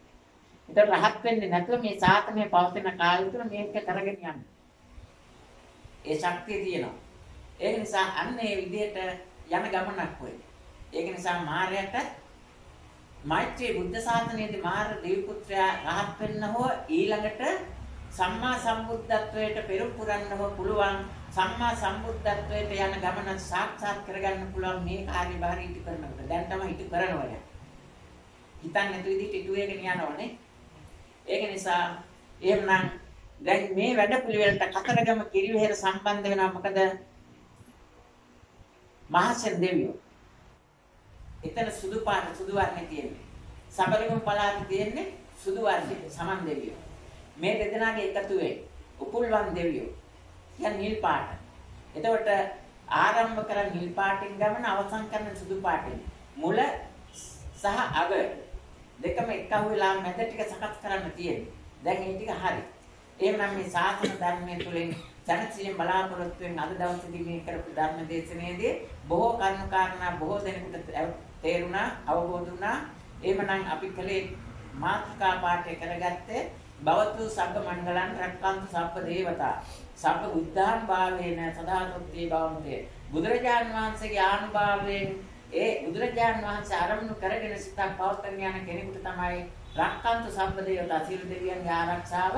ඒතර රහත් වෙන්නේ නැතුව මේ සාතනය පවතින කාලය තුළ මේක කරගෙන යන්න. ඒ ශක්තිය තියෙනවා. ඒක නිසා අන්න ඒ විදිහට යන ගමනක් වෙයි. ඒක නිසා මායයට මෛත්‍රී බුද්ධ ශාසනයේදී මාර දේව පුත්‍රයා රහත් වෙන්න හෝ ඊළඟට සම්මා සම්බුද්ධත්වයට පෙර පුරන්න හෝ පුළුවන් සම්මා සම්බුද්ධත්වයට යන ගමන සාක්ෂාත් කරගන්න පුළුවන් මේ කාර්යභාරය ඉටු කරනකොට දැන් තමයි ඉටු කරනවා. හිතන්නේ නැති විදිහට ඉටු වෙගෙන යනවනේ. ඒක නිසා එහෙනම් දැන් මේ වැඩ පිළිවෙලට කතරගම කිරිවෙහෙර සම්බන්ධ වෙනවා. මොකද මහසෙන් දෙවියෝ එතන සුදු පාට සුදු වර්ණේ තියෙන්නේ. සබරගම පළාතේ තියෙන්නේ සුදු වර්ණේ සමන් දෙවියෝ. මේ දෙදෙනාගේ එකතු වේ උපුල්වන් දෙවියෝ. කියන්නේ නිල් පාට. එතකොට ආරම්භ කරන නිල් පාටින් ගමන අවසන් කරන සුදු පාටින්. මුල සහ අග දෙකම එකහුව වෙලා මැද ටික සකස් කරන්න තියෙන්නේ. දැන් මේ ටික හරි. එහෙනම් මේ සාසන ධර්මයේ තුලින් ජනසියෙන් බලාපොරොත්තු වෙන අද දවසේදී මේ කරපු ධර්ම දේශනාවේදී බොහෝ කරුණු කාරණා බොහෝ දෙනෙකුට තේරුණා අවබෝධ වුණා. එහෙමනම් අපි කලේ මාතෘකා පාඨය කරගත්තේ භවතු සබ්බ මණ්ඩලං රක්칸තු සබ්බ දේවතා සබ්බ බුද්ධාන් භාවේන සදාතොත්තේ භවන්තේ. බුදුරජාන් වහන්සේගේ ආනුභාවයෙන් ඒ බුදුරජාන් වහන්සේ ආරම්භ කරගෙන සිතක් පවත්වන යන කෙනෙකුට තමයි රක්칸තු සබ්බ දේවතා සියලු දෙවියන්ගේ ආරක්ෂාව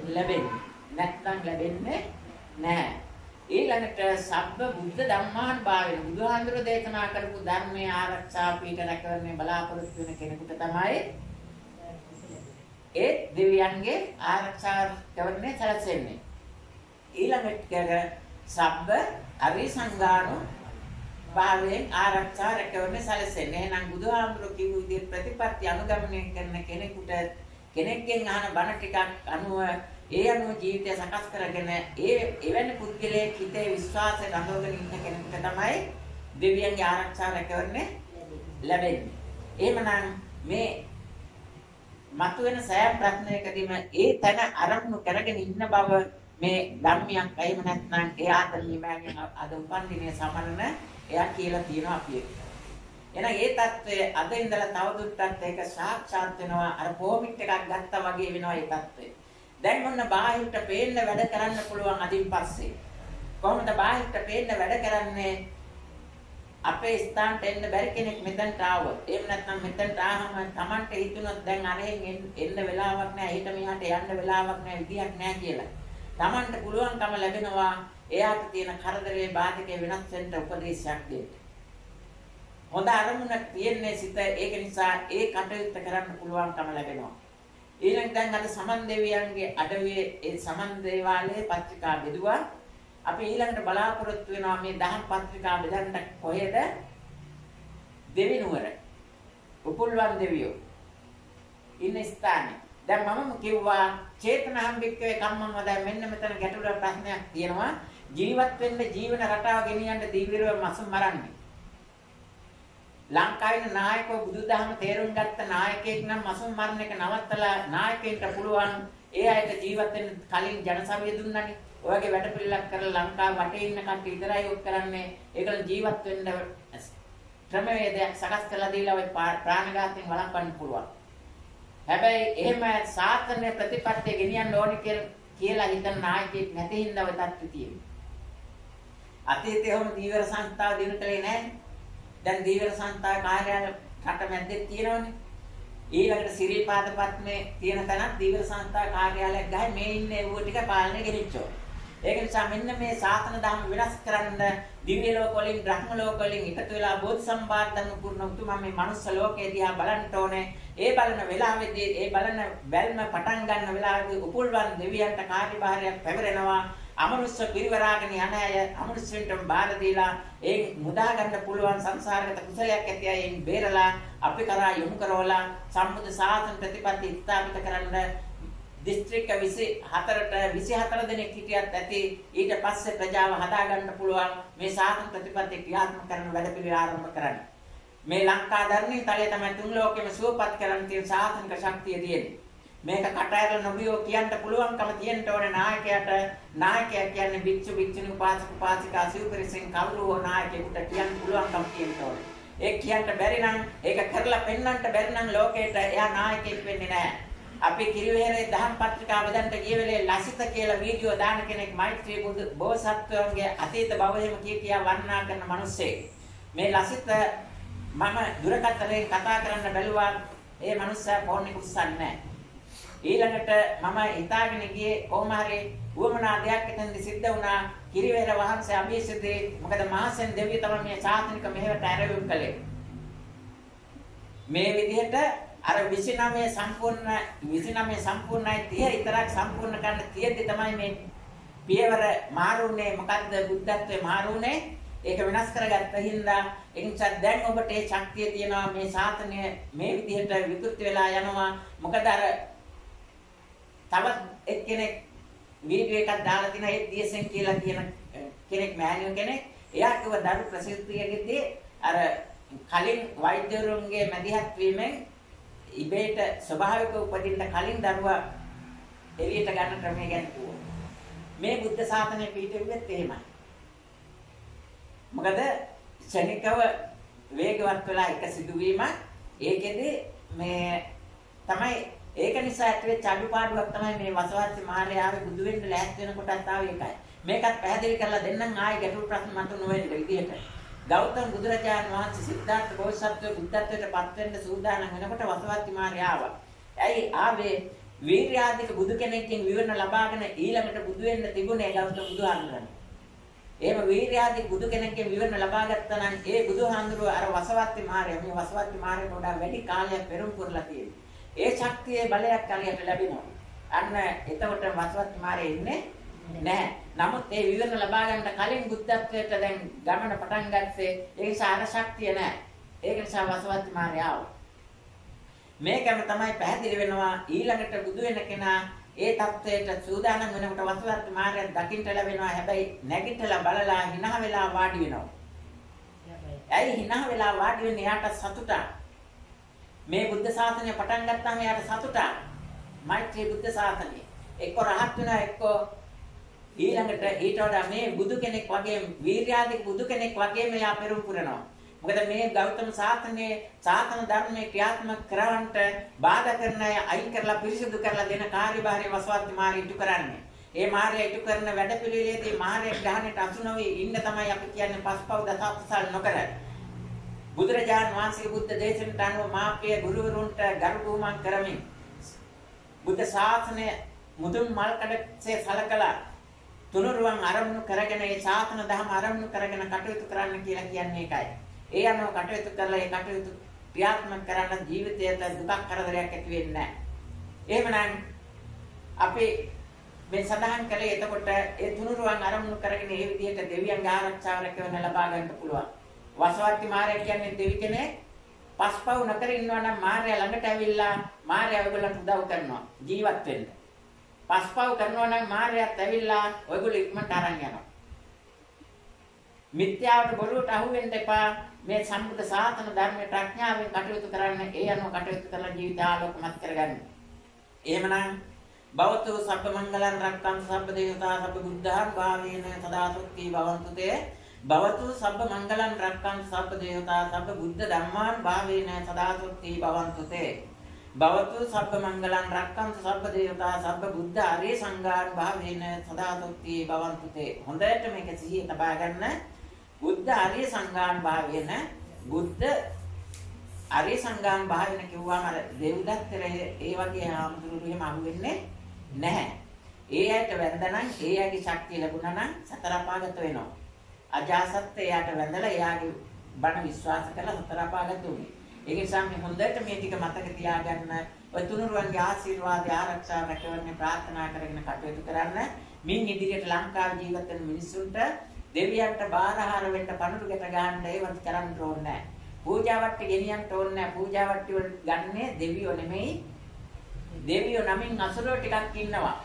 ලැබෙන්නේ. නැත්නම් ලැබෙන්නේ නැහැ. ඊළඟට සබ්බ බුද්ධ ධම්මාන් භාවේන බුදුහාඳුර දේශනා කරපු ධර්මයේ ආරක්ෂා පීඨ රැකවරණය බලාපොරොත්තු වෙන කෙනෙකුට තමයි ඒ දෙවියන්ගේ ආරක්ෂා කරන්නේ සැලසෙන්නේ. ඊළඟට කර සබ්බ අවිසංගාණු භාවයෙන් ආරක්ෂා රැකවරණය සැලසෙන්නේ. එහෙනම් බුදුහාමුදුරුවෝ කිව්ව විදිහට ප්‍රතිපත්ති අනුගමනය කරන කෙනෙකුට කෙනෙක්ගෙන් අහන බණ ටිකක් අනුව ඒ අනුව ජීවිතය සකස් කරගෙන එවැනි පුද්ගලයෙක් හිතේ විශ්වාසය රඳවගෙන ඉන්න කෙනෙකුට තමයි දෙවියන්ගේ ආරක්ෂා රැකවරණය ලැබෙන්නේ. එහෙමනම් මේ මතුවෙන සෑම ප්‍රශ්නයකදීම ඒ තැන අරමුණු කරගෙන ඉන්න බව මේ ධර්මයක් එහෙම නැත්නම් ඒ ආත්මීයමයන් අද උපන්දිනේ සමරන එයා කියලා තියෙනවා අපි එක්ක. එහෙනම් ඒ தත්ත්වය අද ඉඳලා තවදුරටත් ඒක සාක්ෂාත් වෙනවා. අර පොමිට් එකක් ගත්තා වගේ වෙනවා ඒ தත්ත්වය. දැන් මොන බාහිරට පේන්න වැඩ කරන්න පුළුවන් අදින් පස්සේ. කොහොමද බාහිරට පේන්න වැඩ කරන්නේ? අපේ ස්ථානට එන්න බැරි කෙනෙක් මෙතනට ආවොත් එහෙම නැත්නම් මෙතනට ආවම Tamante හිතුනොත් දැන් අරහෙන් එන්න වෙලාවක් නැහැ, ඊට මෙහාට යන්න වෙලාවක් නැහැ, විදියක් නැහැ කියලා. Tamante පුළුවන්කම ලැබෙනවා එයාට තියෙන කරදරේ බාධකේ වෙනස් වෙන්න උපදේශයක් දෙන්න. හොඳ අරමුණක් තියෙන්නේ සිත, ඒක නිසා ඒ කටයුත්ත කරන්න පුළුවන්කම ලැබෙනවා. ඊළඟ දැන් අද සමන් දෙවියන්ගේ අඩවියේ ඒ සමන් දේවාලයේ පත්‍රිකා බෙදුවා. අපි ඊළඟට බලාපොරොත්තු වෙනවා මේ දහම් පත්‍රිකා බෙදන්න කොහෙද? දෙවිනුවර. උපුල්වන් දෙවියෝ ඉන්න ස්ථානේ. දැන් මම කිව්වා චේතනහම්බික්කේ කම්මං වදා මෙන්න මෙතන ගැටලුවක් ප්‍රශ්නයක් තියෙනවා. ජීවත් වෙන්න ජීවන රටාව ගෙනියන්න දීවිරව මසු මරන්නේ. ලංකාවේ නායකව බුදුදහම තේරුම් ගත්ත නායකයෙක් නම් මසුන් මරණ එක නවත්තලා නායකයෙන්ට පුළුවන් ඒ අයට ජීවත් වෙන්න කලින් ජනසවිය දුන්නානේ. ඔයගේ වැඩ පිළිලක් කරලා ලංකාව වටේ ඉන්න කට්ටිය විතරයි ඔක් කරන්නේ. ඒගොල්ලෝ ජීවත් වෙන්න ක්‍රමවේදයක් සකස් කරලා දීලා ඔය ප්‍රාණඝාතයෙන් වළක්වන්න පුළුවන්. හැබැයි එහෙම සාසන ප්‍රතිපත්තිය ගෙනියන්න ඕනි කියලා හිතන නායකයෙක් නැති හින්දා ඔය තත්ත්වය තියෙන්නේ. අතීතයේ ඔහොම දීවර සංස්ථාව දිනු කලේ නැහැ. දැන් දීවර සංස්ථා කාර්යාලය රට මැද්දේ තියෙනවනේ. ඊළඟට සිරිපාද පත්මේ තියෙන තැනක් දීවර සංස්ථා කාර්යාලයක් ගහයි මේ ඉන්නේ ඌ ටික පාලනය ගෙනිච්චෝ. ඒක නිසා මෙන්න මේ සාසන ධර්ම වෙනස් කරන්න දිව්‍ය ලෝක වලින් බ්‍රහ්ම ලෝක වලින් එකතු වෙලා බෝධි සම්භාර ධර්ම පුරන උතුම් මේ මනුස්ස ලෝකයේ දිහා බලන්න ඕනේ. ඒ බලන වෙලාවෙදී ඒ බලන බැල්ම පටන් ගන්න වෙලාවේදී උපුල්වන් දෙවියන්ට කාර්යභාරයක් පැවරෙනවා. අමනුෂ්‍ය පිරිවරාගෙන යන අය අමනුෂ්‍යන්ට බාර දීලා ඒ මුදා ගන්න පුළුවන් සංසාරගත කුසලයක් ඇති අයින් බේරලා අපි කරා යොමු කරවලා සම්බුද්ධ ශාසන ප්‍රතිපත්ති ස්ථාපිත කරන්න දිස්ත්‍රික්ක 24 දෙනෙක් හිටියත් ඇති. ඊට පස්සේ ප්‍රජාව හදා ගන්න පුළුවන් මේ ශාසන ප්‍රතිපත්ති ක්‍රියාත්මක කරන වැඩපිළිවෙල ආරම්භ කරන්න. මේ ලංකා ධර්මයේ තලයේ තමයි තුන් ලෝකෙම සුවපත් කරන්න තියෙන ශාසනික ශක්තිය තියෙන්නේ. මේක කටයර නොබියෝ කියන්න පුළුවන්කම තියෙන්න ඕනේ නායකයාට. නායකයා කියන්නේ භික්ෂු භික්ෂුණී උපාසක උපාසිකා සිව්පිරිසෙන් කවුරු හෝ නායකයෙකුට කියන්න පුළුවන්කම තියෙන්න ඕනේ. ඒ කියන්න බැරි නම් ඒක කරලා පෙන්වන්න බැරි නම් ලෝකේට එයා නායකයෙක් වෙන්නේ නැහැ. අපි කිරිවෙහෙරේ දහම් පත්‍රිකාව බෙදන්න ගිය වෙලේ ලසිත කියලා වීඩියෝ දාන කෙනෙක් මෛත්‍රී බුදු බෝසත්වයන්ගේ අතීත භවයේම කියා වර්ණනා කරන මිනිස්සෙක්. මේ ලසිත මම දුරකථනයෙන් කතා කරන්න බැලුවා ඒ මනුස්සයා ෆෝන් එක උස්සන්නේ නැහැ. ඊළඟට මම හිතාගෙන ගියේ කොහොම හරි වුවමනා දෙයක් එතනදි සිද්ධ වුණා. කිරිවැර වහන්සේ අභිෂේකදී මොකද මහසෙන් දෙවිය තමයි මේ සාසනික මෙහෙවට ඇරවුම් කළේ. මේ විදිහට අර 29 සම්පූර්ණයි 30 විතරක් සම්පූර්ණ කරන්න තියෙද්දි තමයි මේ පියවර මාරුනේ. මොකද්ද බුද්ධත්වයේ මාරුනේ? ඒක වෙනස් කරගත්ත හින්දා ඒ නිසා දැන් ඔබට ඒ ශක්තිය තියෙනවා මේ සාතනය මේ විදිහට විකෘති වෙලා යනවා. මොකද අර තවත් එක්කෙනෙක් වීඩියෝ එකක් දාලා තිනා ඒ DSN කියලා කියන කෙනෙක් මෑනියෝ කෙනෙක්. එයා කිව්ව දරු ප්‍රසූතියේදී අර කලින් වෛද්‍යවරුන්ගේ මැදිහත් වීමෙන් ඉබේට ස්වභාවික උපදින්න කලින් දරුවා එළියට ගන්න ක්‍රමය ගැන කිව්වා. මේ බුද්ධ ශාසනය පිළිපෙද්දෙත් එහෙමයි. මොකද ශනිකව වේගවත් වෙලා එක සිදුවීමක් ඒකෙදි මේ තමයි ඒක නිසා ඇතුලේ චඩුපාඩුවක් තමයි මේ වසවාසී මහරයාගේ බුදු වෙන්න ලෑස්ති වෙනකොටත් ආව එකයි. මේකත් පැහැදිලි කරලා දෙන්නම් ආයි ගැටළු ප්‍රශ්න මතු නොවෙන්න විදිහට. ගෞතම බුදුරජාණන් වහන්සේ සිද්ධාර්ථ බෝසත්ත්ව බුද්ධත්වයට පත් වෙන්න සූදානම් වෙනකොට වසවාසී මහරයා ආවා. ඇයි ආවේ? වීර්යාධික බුදු කෙනෙක්ගෙන් විවරණ ලබාගෙන ඊළඟට බුදු වෙන්න තිබුණේ ගෞතම බුදුහාමුදුරන්. එහෙම වීර්යාදී බුදු කෙනෙක්ගෙන් විවරණ ලබා ගත්තා නම් ඒ බුදුහාඳුරුව අර වසවත්ති මාරය මේ වසවත්ති මාරයට වඩා වැඩි කාලයක් පෙරම් පුරලා තියෙනවා. ඒ ශක්තියේ බලයක් කලියට ලැබෙනවා. අන්න එතකොට වසවත්ති මාරය ඉන්නේ නැහැ. නමුත් ඒ විවරණ ලබා ගන්න කලින් බුද්ධත්වයට දැන් ගමන පටන් ගත්තේ ඒ නිසා අර ශක්තිය නැහැ. ඒක නිසා වසවත්ති මාරය ආවා. මේකම තමයි පැහැදිලි වෙනවා ඊළඟට බුදු වෙන කෙනා ඒ தත්වයට සූදානම් වෙනකොට වසවත්ති මාර්ගය දකින්න ලැබෙනවා. හැබැයි නැගිටලා බලලා hina වෙලා වාඩි වෙනවා. ඇයි hina වෙලා වාඩි වෙන්නේ? යාට සතුටක්. මේ බුද්ධ ශාසනය පටන් ගත්තාම යාට සතුටක්. මෛත්‍රී බුද්ධ ශාසනය. එක්ක රහත් වෙනවා එක්ක ඊළඟට ඊට වඩා මේ බුදු කෙනෙක් වගේ වීර්යාධික බුදු කෙනෙක් වගේම යා පෙරම් පුරනවා. මොකද මේ ගෞතම ශාසනයේ සාතන ධර්මයේ ක්‍රියාත්මක කරවන්නට බාධා කරන අය අයින් කරලා පිරිසිදු කරලා දෙන කාර්යභාරය වසවත්ති මාර්ගය ඉටු කරන්නේ. ඒ මාර්ගය ඉටු කරන වැඩපිළිවෙලේදී මාර්ගය ග්‍රහණයට අසු නොවි ඉන්න තමයි අපි කියන්නේ පස්පව් දසකුසල් නොකර. බුදුරජාණන් වහන්සේගේ බුද්ධ දේශනට අනුව මාපිය ගුරුවරුන්ට ගරු බුහුමන් කරමින් බුද්ධ ශාසනය මුදුන් මල් කඩසේ සලකලා තුනුරුවන් අරමුණු කරගෙන ඒ ශාසන ධර්ම අරමුණු කරගෙන කටයුතු කරන්න කියලා කියන්නේ ඒකයි. ඒ අනුව කටයුතු කරලා ඒ කටයුතු ක්‍රියාත්මක කරන ජීවිතයට දුකක් කරදරයක් ඇති වෙන්නේ නැහැ. එහෙමනම් අපි මේ සඳහන් කළේ එතකොට ඒ තුනුරුවන් අරමුණු කරගෙන මේ විදිහට දෙවියන්ගේ ආරක්ෂාව රැකගෙන ලබා ගන්න පුළුවන්. වසවත්ති මාරය කියන්නේ දෙවි කෙනෙක් පස්පව් නොකර ඉන්නවා නම් මාරය ළඟට ඇවිල්ලා මාරය ඔයගොල්ලන්ට උදව් කරනවා ජීවත් වෙන්න. පස්පව් කරනවා නම් මාරයත් ඇවිල්ලා ඔයගොල්ලෝ ඉක්මනට අරන් යනවා. මිත්‍යාවට බොරුවට අහු වෙන්න එපා. මේ සම්බුද්ධ ශාසන ධර්මයේ ප්‍රඥාවෙන් කටයුතු කරන්න ඒ අනුව කටයුතු කරලා ජීවිත ආලෝකමත් කරගන්න. එහෙමනම් භවතු සබ්බ මංගලං රක්ඛන්තු සබ්බ දේවතා සබ්බ බුද්ධාන් භාවේන සදා සුඛී භවන්තු තේ භවතු සබ්බ මංගලං රක්ඛන්තු සබ්බ දේවතා සබ්බ බුද්ධ ධම්මාන් භාවේන සදා සුඛී භවන්තු තේ භවතු සබ්බ මංගලං රක්ඛන්තු සබ්බ දේවතා සබ්බ බුද්ධ ආර්ය සංඝාන් භාවේන සදා සුඛී භවන්තු තේ. හොඳට මේක සිහියේ තබා ගන්න. බුද්ධ ආර්ය සංඝාන් භාවේන බුද්ධ ආර්ය සංඝාන් භාවේන කිව්වම අර දෙව්දත්තර ඒ වගේ ආමුදුරු එහෙම අහු වෙන්නේ නැහැ. ඒ ඇයට වැඳනනම් ඒ ඇගේ ශක්තිය ලැබුණා නම් සතර අපාගත වෙනවා. අජාසත් එයාට වැඳලා එයාගේ බණ විශ්වාස කරලා සතර අපාගත උනේ. ඒ නිසා මේ හොඳට මේ ටික මතක තියාගන්න. ඔය තුනුරුවන්ගේ ආශිර්වාද ආරක්ෂාව රැකවන්න ප්‍රාර්ථනා කරගෙන කටයුතු කරන්න. මින් ඉදිරියට ලංකාවේ ජීවත් වෙන මිනිස්සුන්ට දෙවියන්ට බාරහාර වෙන්න පණුරු ගැට ගන්න ඒවත් කරන්න ඕනේ නැහැ. පූජාවට්ටි ගෙනියන්න ඕනේ නැහැ. පූජාවට්ටි වල ගන්නේ දෙවියෝ නෙමෙයි. දෙවියෝ නමින් අසුරෝ ටිකක් ඉන්නවා.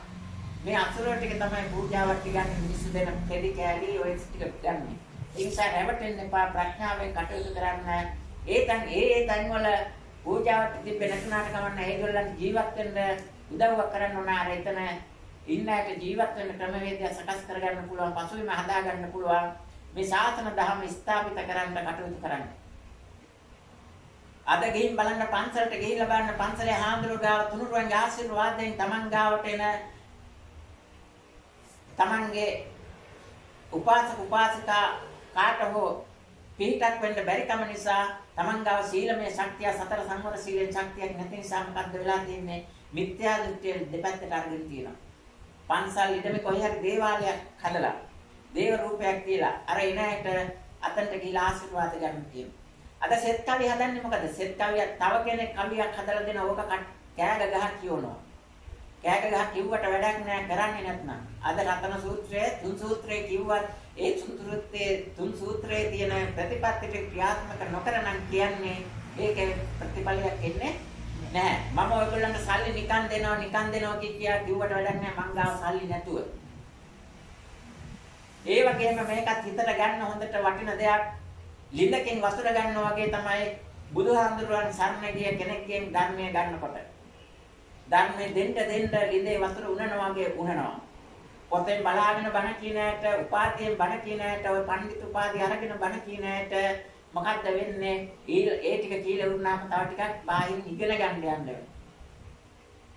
මේ අසුරෝ ටික තමයි පූජාවට්ටි ගන්න මිනිස්සු දෙන දෙවි කෑලි ඔය ටික ගන්න. ඒ නිසා රැවටෙන්න එපා. ප්‍රඥාවෙන් කටයුතු කරන්න. ඒ තන් වල පූජාවට්ටි තිබෙන්න නැතුණාට කමන්න ඒගොල්ලන් ජීවත් වෙන්න උදව්වක් කරන්න ඕන. අර එතන ඉන්නයට ජීවත් වෙන්න ක්‍රමවේදය සකස් කරගන්න පුළුවන්. පසුබිම හදාගන්න පුළුවන්. මේ ශාසන ධර්ම ස්ථාපිත කරන්න කටයුතු කරන්න. අද ගිහින් බලන්න පන්සලට ගිහිල්ලා බලන්න පන්සලේ හාමුදුරුවෝ ගාව තුනුරුවන්ගේ ආශිර්වාදයෙන් Taman ගාවට එන Tamanගේ උපාසක උපාසිකා කාට හෝ පිටක් වෙන්න බැරි කම නිසා Taman ගාව සීලමය ශක්තිය සතර සංවර සීලෙන් ශක්තියක් නැති නිසා මොකද්ද වෙලා තියෙන්නේ? මිත්‍යා දෘෂ්ටිය දෙපැත්තට අරගෙන තියෙනවා. පන්සල් ඊටමේ කොහේ හරි දේවාලයක් හදලා දේව රූපයක් තියලා අර එන ඇයට අතන්ට ගිහලා ආශිර්වාද ගන්න තියෙනවා. අද සෙත් කවි හදන්නේ මොකද? සෙත් කවිය තව කෙනෙක් කවියක් හදලා දෙන ඕක කෑග ගහ කියනවා. කෑග ගහ කිව්වට වැඩක් නෑ කරන්නේ නැත්නම්. අද රතන සූත්‍රයේ තුන් සූත්‍රයේ කිව්වත් ඒ තුන් සූත්‍රයේ තියෙන ප්‍රතිපත්තිට ක්‍රියාත්මක නොකරනම් කියන්නේ ඒකේ ප්‍රතිඵලයක් එන්නේ නැහැ. මම ඔයගොල්ලන්ට සල්ලි නිකන් දෙනවා කියා කිව්වට වැඩක් නැහැ මං ගාව සල්ලි නැතුව. ඒ වගේම මේකත් හිතට ගන්න හොඳට වටින දෙයක්. ලිඳකින් වතුර ගන්නවා වගේ තමයි බුදුහාමුදුරුවන් සරණ ගිය කෙනෙක්ගෙන් ධර්මය ගන්නකොට. ධර්මයේ දෙන්න ලිඳේ වතුර උනනවා වගේ උනනවා. පොතෙන් බලාගෙන බණ කියන ඇයට, උපාධියෙන් බණ කියන ඇයට, ඔය පඬිතු උපාධිය අරගෙන බණ කියන ඇයට මොකද්ද වෙන්නේ? ඒ ටික කියලා වුණාම තව ටිකක් බාහිර ඉගෙන ගන්න යන්න වෙනවා.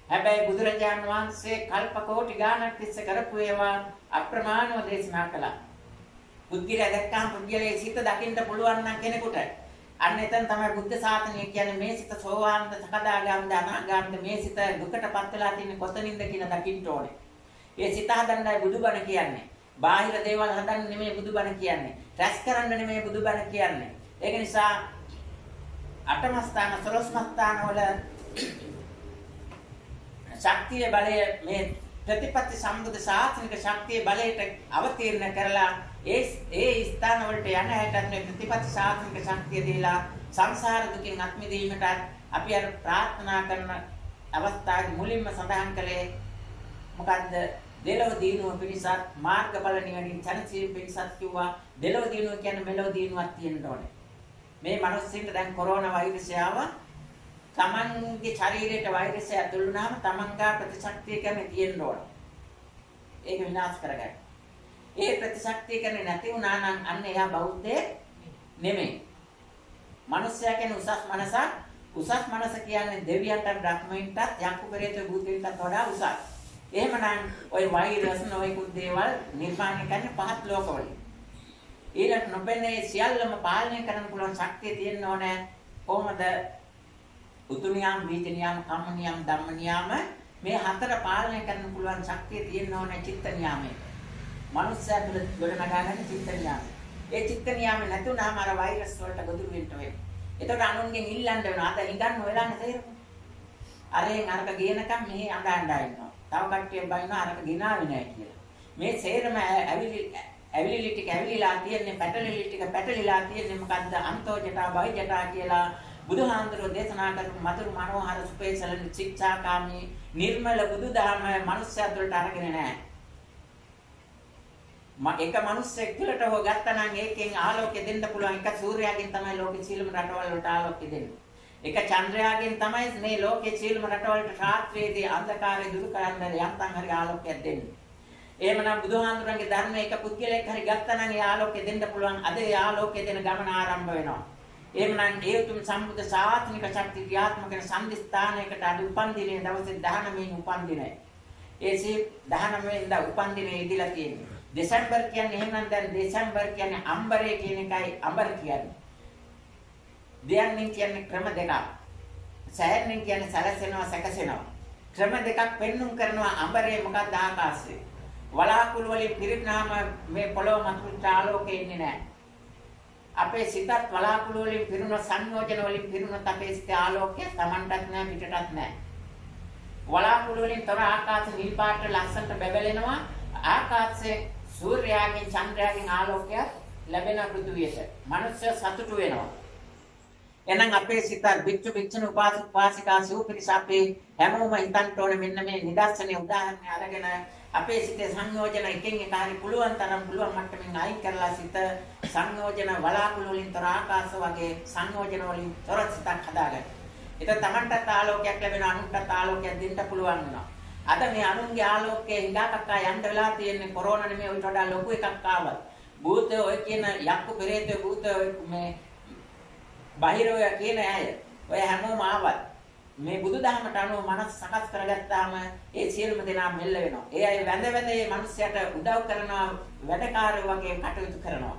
හැබැයි බුදුරජාණන් වහන්සේ කල්ප කෝටි ගාණක් තිස්සේ කරපු ඒවා අප්‍රමාණව දේශනා කළා. බුද්ධිය දැක්කම බුද්ධියේ සිත දකින්න පුළුවන් නම් කෙනෙකුට අන්න එතන තමයි බුද්ධ ශාසනය කියන්නේ. මේ සිත සෝවාන්ද සකදාගාමද අනාගාමද මේ සිත දුකටපත් වෙලා තියෙන කොතනින්ද කියලා දකින්න ඕනේ. ඒ සිත හදන්නයි බුදුබණ කියන්නේ. බාහිර දේවල් හදන්න නෙමෙයි බුදුබණ කියන්නේ. රැස් කරන්න නෙමෙයි බුදුබණ කියන්නේ. ඒක නිසා අටමස්ථාන සරස්මස්ථාන වල ශක්තිය බලය මේ ප්‍රතිපත්ති සම්බුද්ධ ශාසනික ශක්තිය බලයට අවතීර්ණ කරලා ඒ ස්ථාන වලට යන හැටත් මේ ප්‍රතිපත්ති ශාසනික ශක්තිය දීලා සංසාර දුකින් අත් මිදීමට අපි අර ප්‍රාර්ථනා කරන අවස්ථාවේ මුලින්ම සඳහන් කළේ මොකද්ද? දෙලොව දිනුව පිණිසත් මාර්ගඵල නිවනින් සැනසීම පිණිසත් කිව්වා. දෙලොව දිනුව කියන්නේ මෙලොව දිනුවක් තියෙන්න ඕනේ. මේ මිනිස්සුන්ට දැන් කොරෝනා වෛරසය ආවා. තමන්ගේ ශරීරයට වෛරසය ඇතුළු වුණාම තමන්ගා ප්‍රතිශක්තිය කියන්නේ තියෙන්න ඕන. ඒක විනාශ කරගන්න. ඒ ප්‍රතිශක්තිය කියන්නේ නැති වුණා නම් අන්න එයා බෞද්ධයෙක් නෙමෙයි. මිනිස්සයා කියන්නේ උසස් මනසක්. උසස් මනස කියන්නේ දෙවියන්ට බ්‍රහ්මයන්ටත් යක්කු පෙරේත භූතයන්ටත් වඩා උසස්. එහෙමනම් ওই වෛරස් නොයෙකුත් දේවල් නිර්මාණය කරන්නේ පහත් ලෝකවලින්. ඊළඟ නොබෙන්නේ සියල්ලම පාලනය කරන්න පුළුවන් ශක්තිය තියෙන්න ඕනේ. කොහොමද? උතුණියම්, වීතිනියම්, කම්මනියම්, ධම්මනියම් මේ හතර පාලනය කරන්න පුළුවන් ශක්තිය තියෙන්න ඕනේ චිත්ත නියාමයේ. මනුස්සයා තුළ ගොඩනගා ගන්න චිත්ත නියාමය. ඒ චිත්ත නියාමය නැතුණාම අර වෛරස් වලට ගොදුරු වෙන්න වෙනවා. එතකොට අනුන්ගෙන් ඉල්ලන්න වෙනවා. අද හිඟන්න වෙලානේ තේරෙන්නේ. අරෙන් අරක ගේනකම් මෙහි අඬා ඉන්නවා. තව කට්ටියක් බයිනවා අරක ගෙනාවේ නැහැ කියලා. මේ සේරම ඇවිලිලි ටික ඇවිලිලා තියෙන්නේ, පැටලිලි ටික පැටලිලා තියෙන්නේ මොකද්ද? අන්තෝ ජටා බයි ජටා කියලා බුදුහාමුදුරුවෝ දේශනා කරපු මధుර මනෝහර සුපේසල ශික්ෂාකාමී නිර්මල බුදුදහම මනුස්සයා තුළට අරගෙන නැහැ. එක මිනිස්සෙක් තුළට හො ගත්තා නම් ඒකෙන් ආලෝකය දෙන්න පුළුවන්. එක සූර්යයාගෙන් තමයි ලෝකෙ සීලම රටවල් වලට ආලෝකය දෙන්නේ. එක චන්ද්‍රයාගෙන් තමයි මේ ලෝකයේ සීලම රටවලට රාත්‍රියේදී අන්ධකාරය දුරු කරන්න යන්තම් හරි ආලෝකයක් දෙන්නේ. එහෙමනම් බුදුහාමුදුරන්ගේ ධර්මයේ එක පුද්ගලයෙක් හරි ගත්තා නම් ඒ ආලෝකය දෙන්න පුළුවන්. අද ඒ ආලෝකය දෙන ගමන ආරම්භ වෙනවා. එහෙමනම් ඒ උතුම් සම්බුද්ධ ශාසනික ශක්තිය ක්‍රියාත්මක වෙන සම්දිස්ථානයකට අද උපන් දිනේ දවසේ 19 උපන් දිනයි. ඒ 19 වෙනිදා උපන් දිනේ ඉදලා තියෙන්නේ. දෙසැම්බර් කියන්නේ එහෙනම් දැන් දෙසැම්බර් කියන්නේ අම්බරේ කියන එකයි අඹර කියන්නේ. දෙයන්ෙන් කියන්නේ ක්‍රම දෙකක්. සෑහෙන් කියන්නේ සැලසෙනවා සැකසෙනවා. ක්‍රම දෙකක් පෙන්눔 කරනවා. අඹරේ මොකක්ද? ආකාශය. වලාකුළු වලින් පිරිනාම මේ පොළොව මතුවට ආලෝකය එන්නේ නැහැ. අපේ සිතත් වලාකුළු වලින් පිරුණ සංයෝජන වලින් පිරුණත් අපේ සිතේ ආලෝකය Tamanටත් නැහැ පිටටත් නැහැ. වලාකුළු වලින් තොර ආකාශ නිල් පාට ලස්සනට බැබලෙනවා. ආකාශයේ සූර්යයාගෙන් චන්ද්‍රයාගෙන් ආලෝකය ලැබෙන පෘථුවියට මනුෂ්‍ය සතුටු වෙනවා. එහෙනම් අපේ සිත භික්ෂු භික්ෂුණී උපාසක උපාසිකා සිව්පිරිස අපේ හැමෝම හිතන්න ඕනේ මෙන්න මේ නිදර්ශනයේ උදාහරණය අරගෙන අපේ සිතේ සංයෝජන එකෙන් එක හරි පුළුවන් තරම් පුළුවන් මට්ටමින් අයින් කරලා සිත සංයෝජන වලාකුළු වලින් තොර ආකාශ වගේ සංයෝජන වලින් තොර සිතක් හදාගන්න. ඒක Tamanටත් ආලෝකයක් ලැබෙනවා අනුන්ටත් ආලෝකයක් දෙන්න පුළුවන් වෙනවා. අද මේ අනුන්ගේ ආලෝකයේ හිඟාකක්කා යන්න වෙලා තියෙන්නේ කොරෝනා නෙමෙයි ඔයිට වඩා ලොකු එකක් ආවත්. භූතය ඔය කියන යක්කු පෙරේතය භූතය මේ බාහිරය කියන අය ඔය හැමෝම ආවත් මේ බුදුදහමට අනුව මනස සකස් කරගත්තාම ඒ සියලුම දෙනා මෙල්ල වෙනවා. ඒ අය වැඳ වැඳ මේ මිනිස්යාට උදව් කරනවා, වැඩකාරයෝ වගේ කටයුතු කරනවා.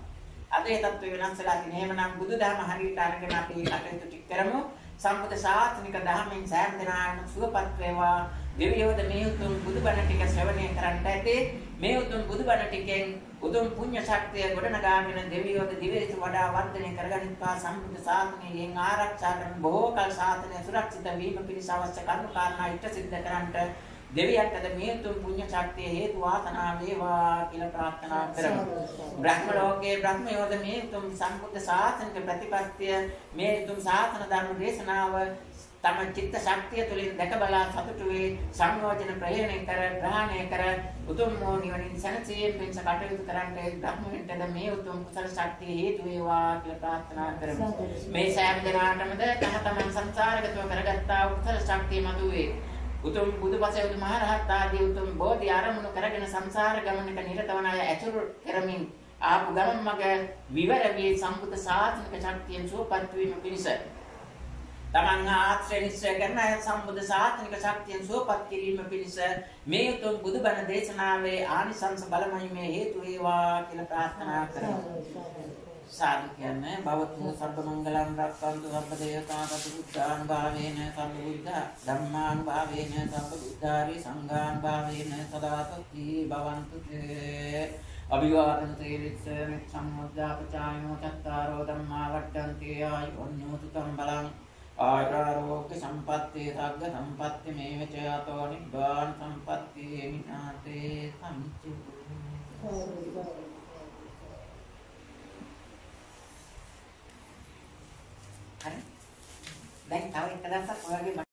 අද ඒ තත්ත්වය වෙනස් වෙලා තියෙන. එහෙමනම් බුදුදහම හරියට අරගෙන අපි කටයුතු ටික කරමු. සම්බුද්ධ ශාසනික ධර්මයෙන් සෑම දිනකටම සුවපත් වේවා. දෙවියෝද මේ උතුම් බුදුබණ ටික ශ්‍රවණය කරන්නට ඇති. මේ උතුම් බුදුබණ ටිකෙන් උතුම් පුණ්‍ය ශක්තිය ගොඩනගාගෙන දෙවියෝද දිවෙත වඩා වර්ධනය කරගනිත්වා. සම්බුද්ධ ශාසනයෙන් ආරක්ෂා කරන බොහෝ කල ශාසනය සුරක්ෂිත වීම පිණිස අවශ්‍ය කරුණු කාරණා ඉෂ්ට සිද්ධ කරන්නට දෙවියන්ටද මේ උතුම් පුණ්‍ය ශක්තිය හේතු වාසනා වේවා කියලා ප්‍රාර්ථනා කරමු. බ්‍රහ්ම ලෝකයේ බ්‍රහ්මයෝද මේ උතුම් සම්බුද්ධ ශාසනික ප්‍රතිපත්තිය මේ උතුම් ශාසන ධර්ම දේශනාව තම චිත්ත ශක්තිය තුළින් දැක බලා සතුටු වේ සංයෝජන ප්‍රහේණය කර ග්‍රහණය කර උතුම් නිවනින් සැනසීම පිණිස කටයුතු කරන්නට බ්‍රහ්මයන්ටද මේ උතුම් කුසල ශක්තිය හේතු වේවා කියලා ප්‍රාර්ථනා කරමු. මේ සෑම දිනාටමද තම සංසාරගතව කරගත්තා කුසල ශක්තිය මතුවේ. උතුම් බුදුපසේ උතුමහරහත් ආදී උතුම් බෝධි ආරමුණු කරගෙන සංසාර ගමනක නිරත වන අය ඇතුළු කරමින් ආපු ගමන් මග විවර වී සම්බුද්ධ ශාසනික ශක්තියෙන් සුවපත් වීම පිණිස තමන් ආශ්‍රය නිශ්චය කරන අය සම්බුද්ධ ශාසනික ශක්තියෙන් සුවපත් කිරීම පිණිස මේ උතුම් බුදුබණ දේශනාවේ ආනිසංස බලමයි මේ හේතු වේවා කියලා ප්‍රාර්ථනා කරමු. साधु කියන්නේ භවතු සබ්බ මංගලං රක්ඛන්තු සබ්බ දේවතා සතුද්ධාන් භාවේන සම්බ බුද්ධ ධම්මාන් භාවේන සම්බ බුද්ධාරි සංඝාන් භාවේන සදාතති භවන්තු තේ අභිවාදන තේරිච්ඡ සම්මුද්ධාපචායෝ චත්තාරෝ ධම්මා වඩ්ඩන්ති ආයුන්නෝ තුතං බලං ආරෝග්‍ය සම්පත්ති සග්ග සම්පත්ති මේවච යතෝ නිබ්බාන සම්පත්ති මිනාතේ සම්චු Đấy, දැන් තව එක දවසක් ඔයගේ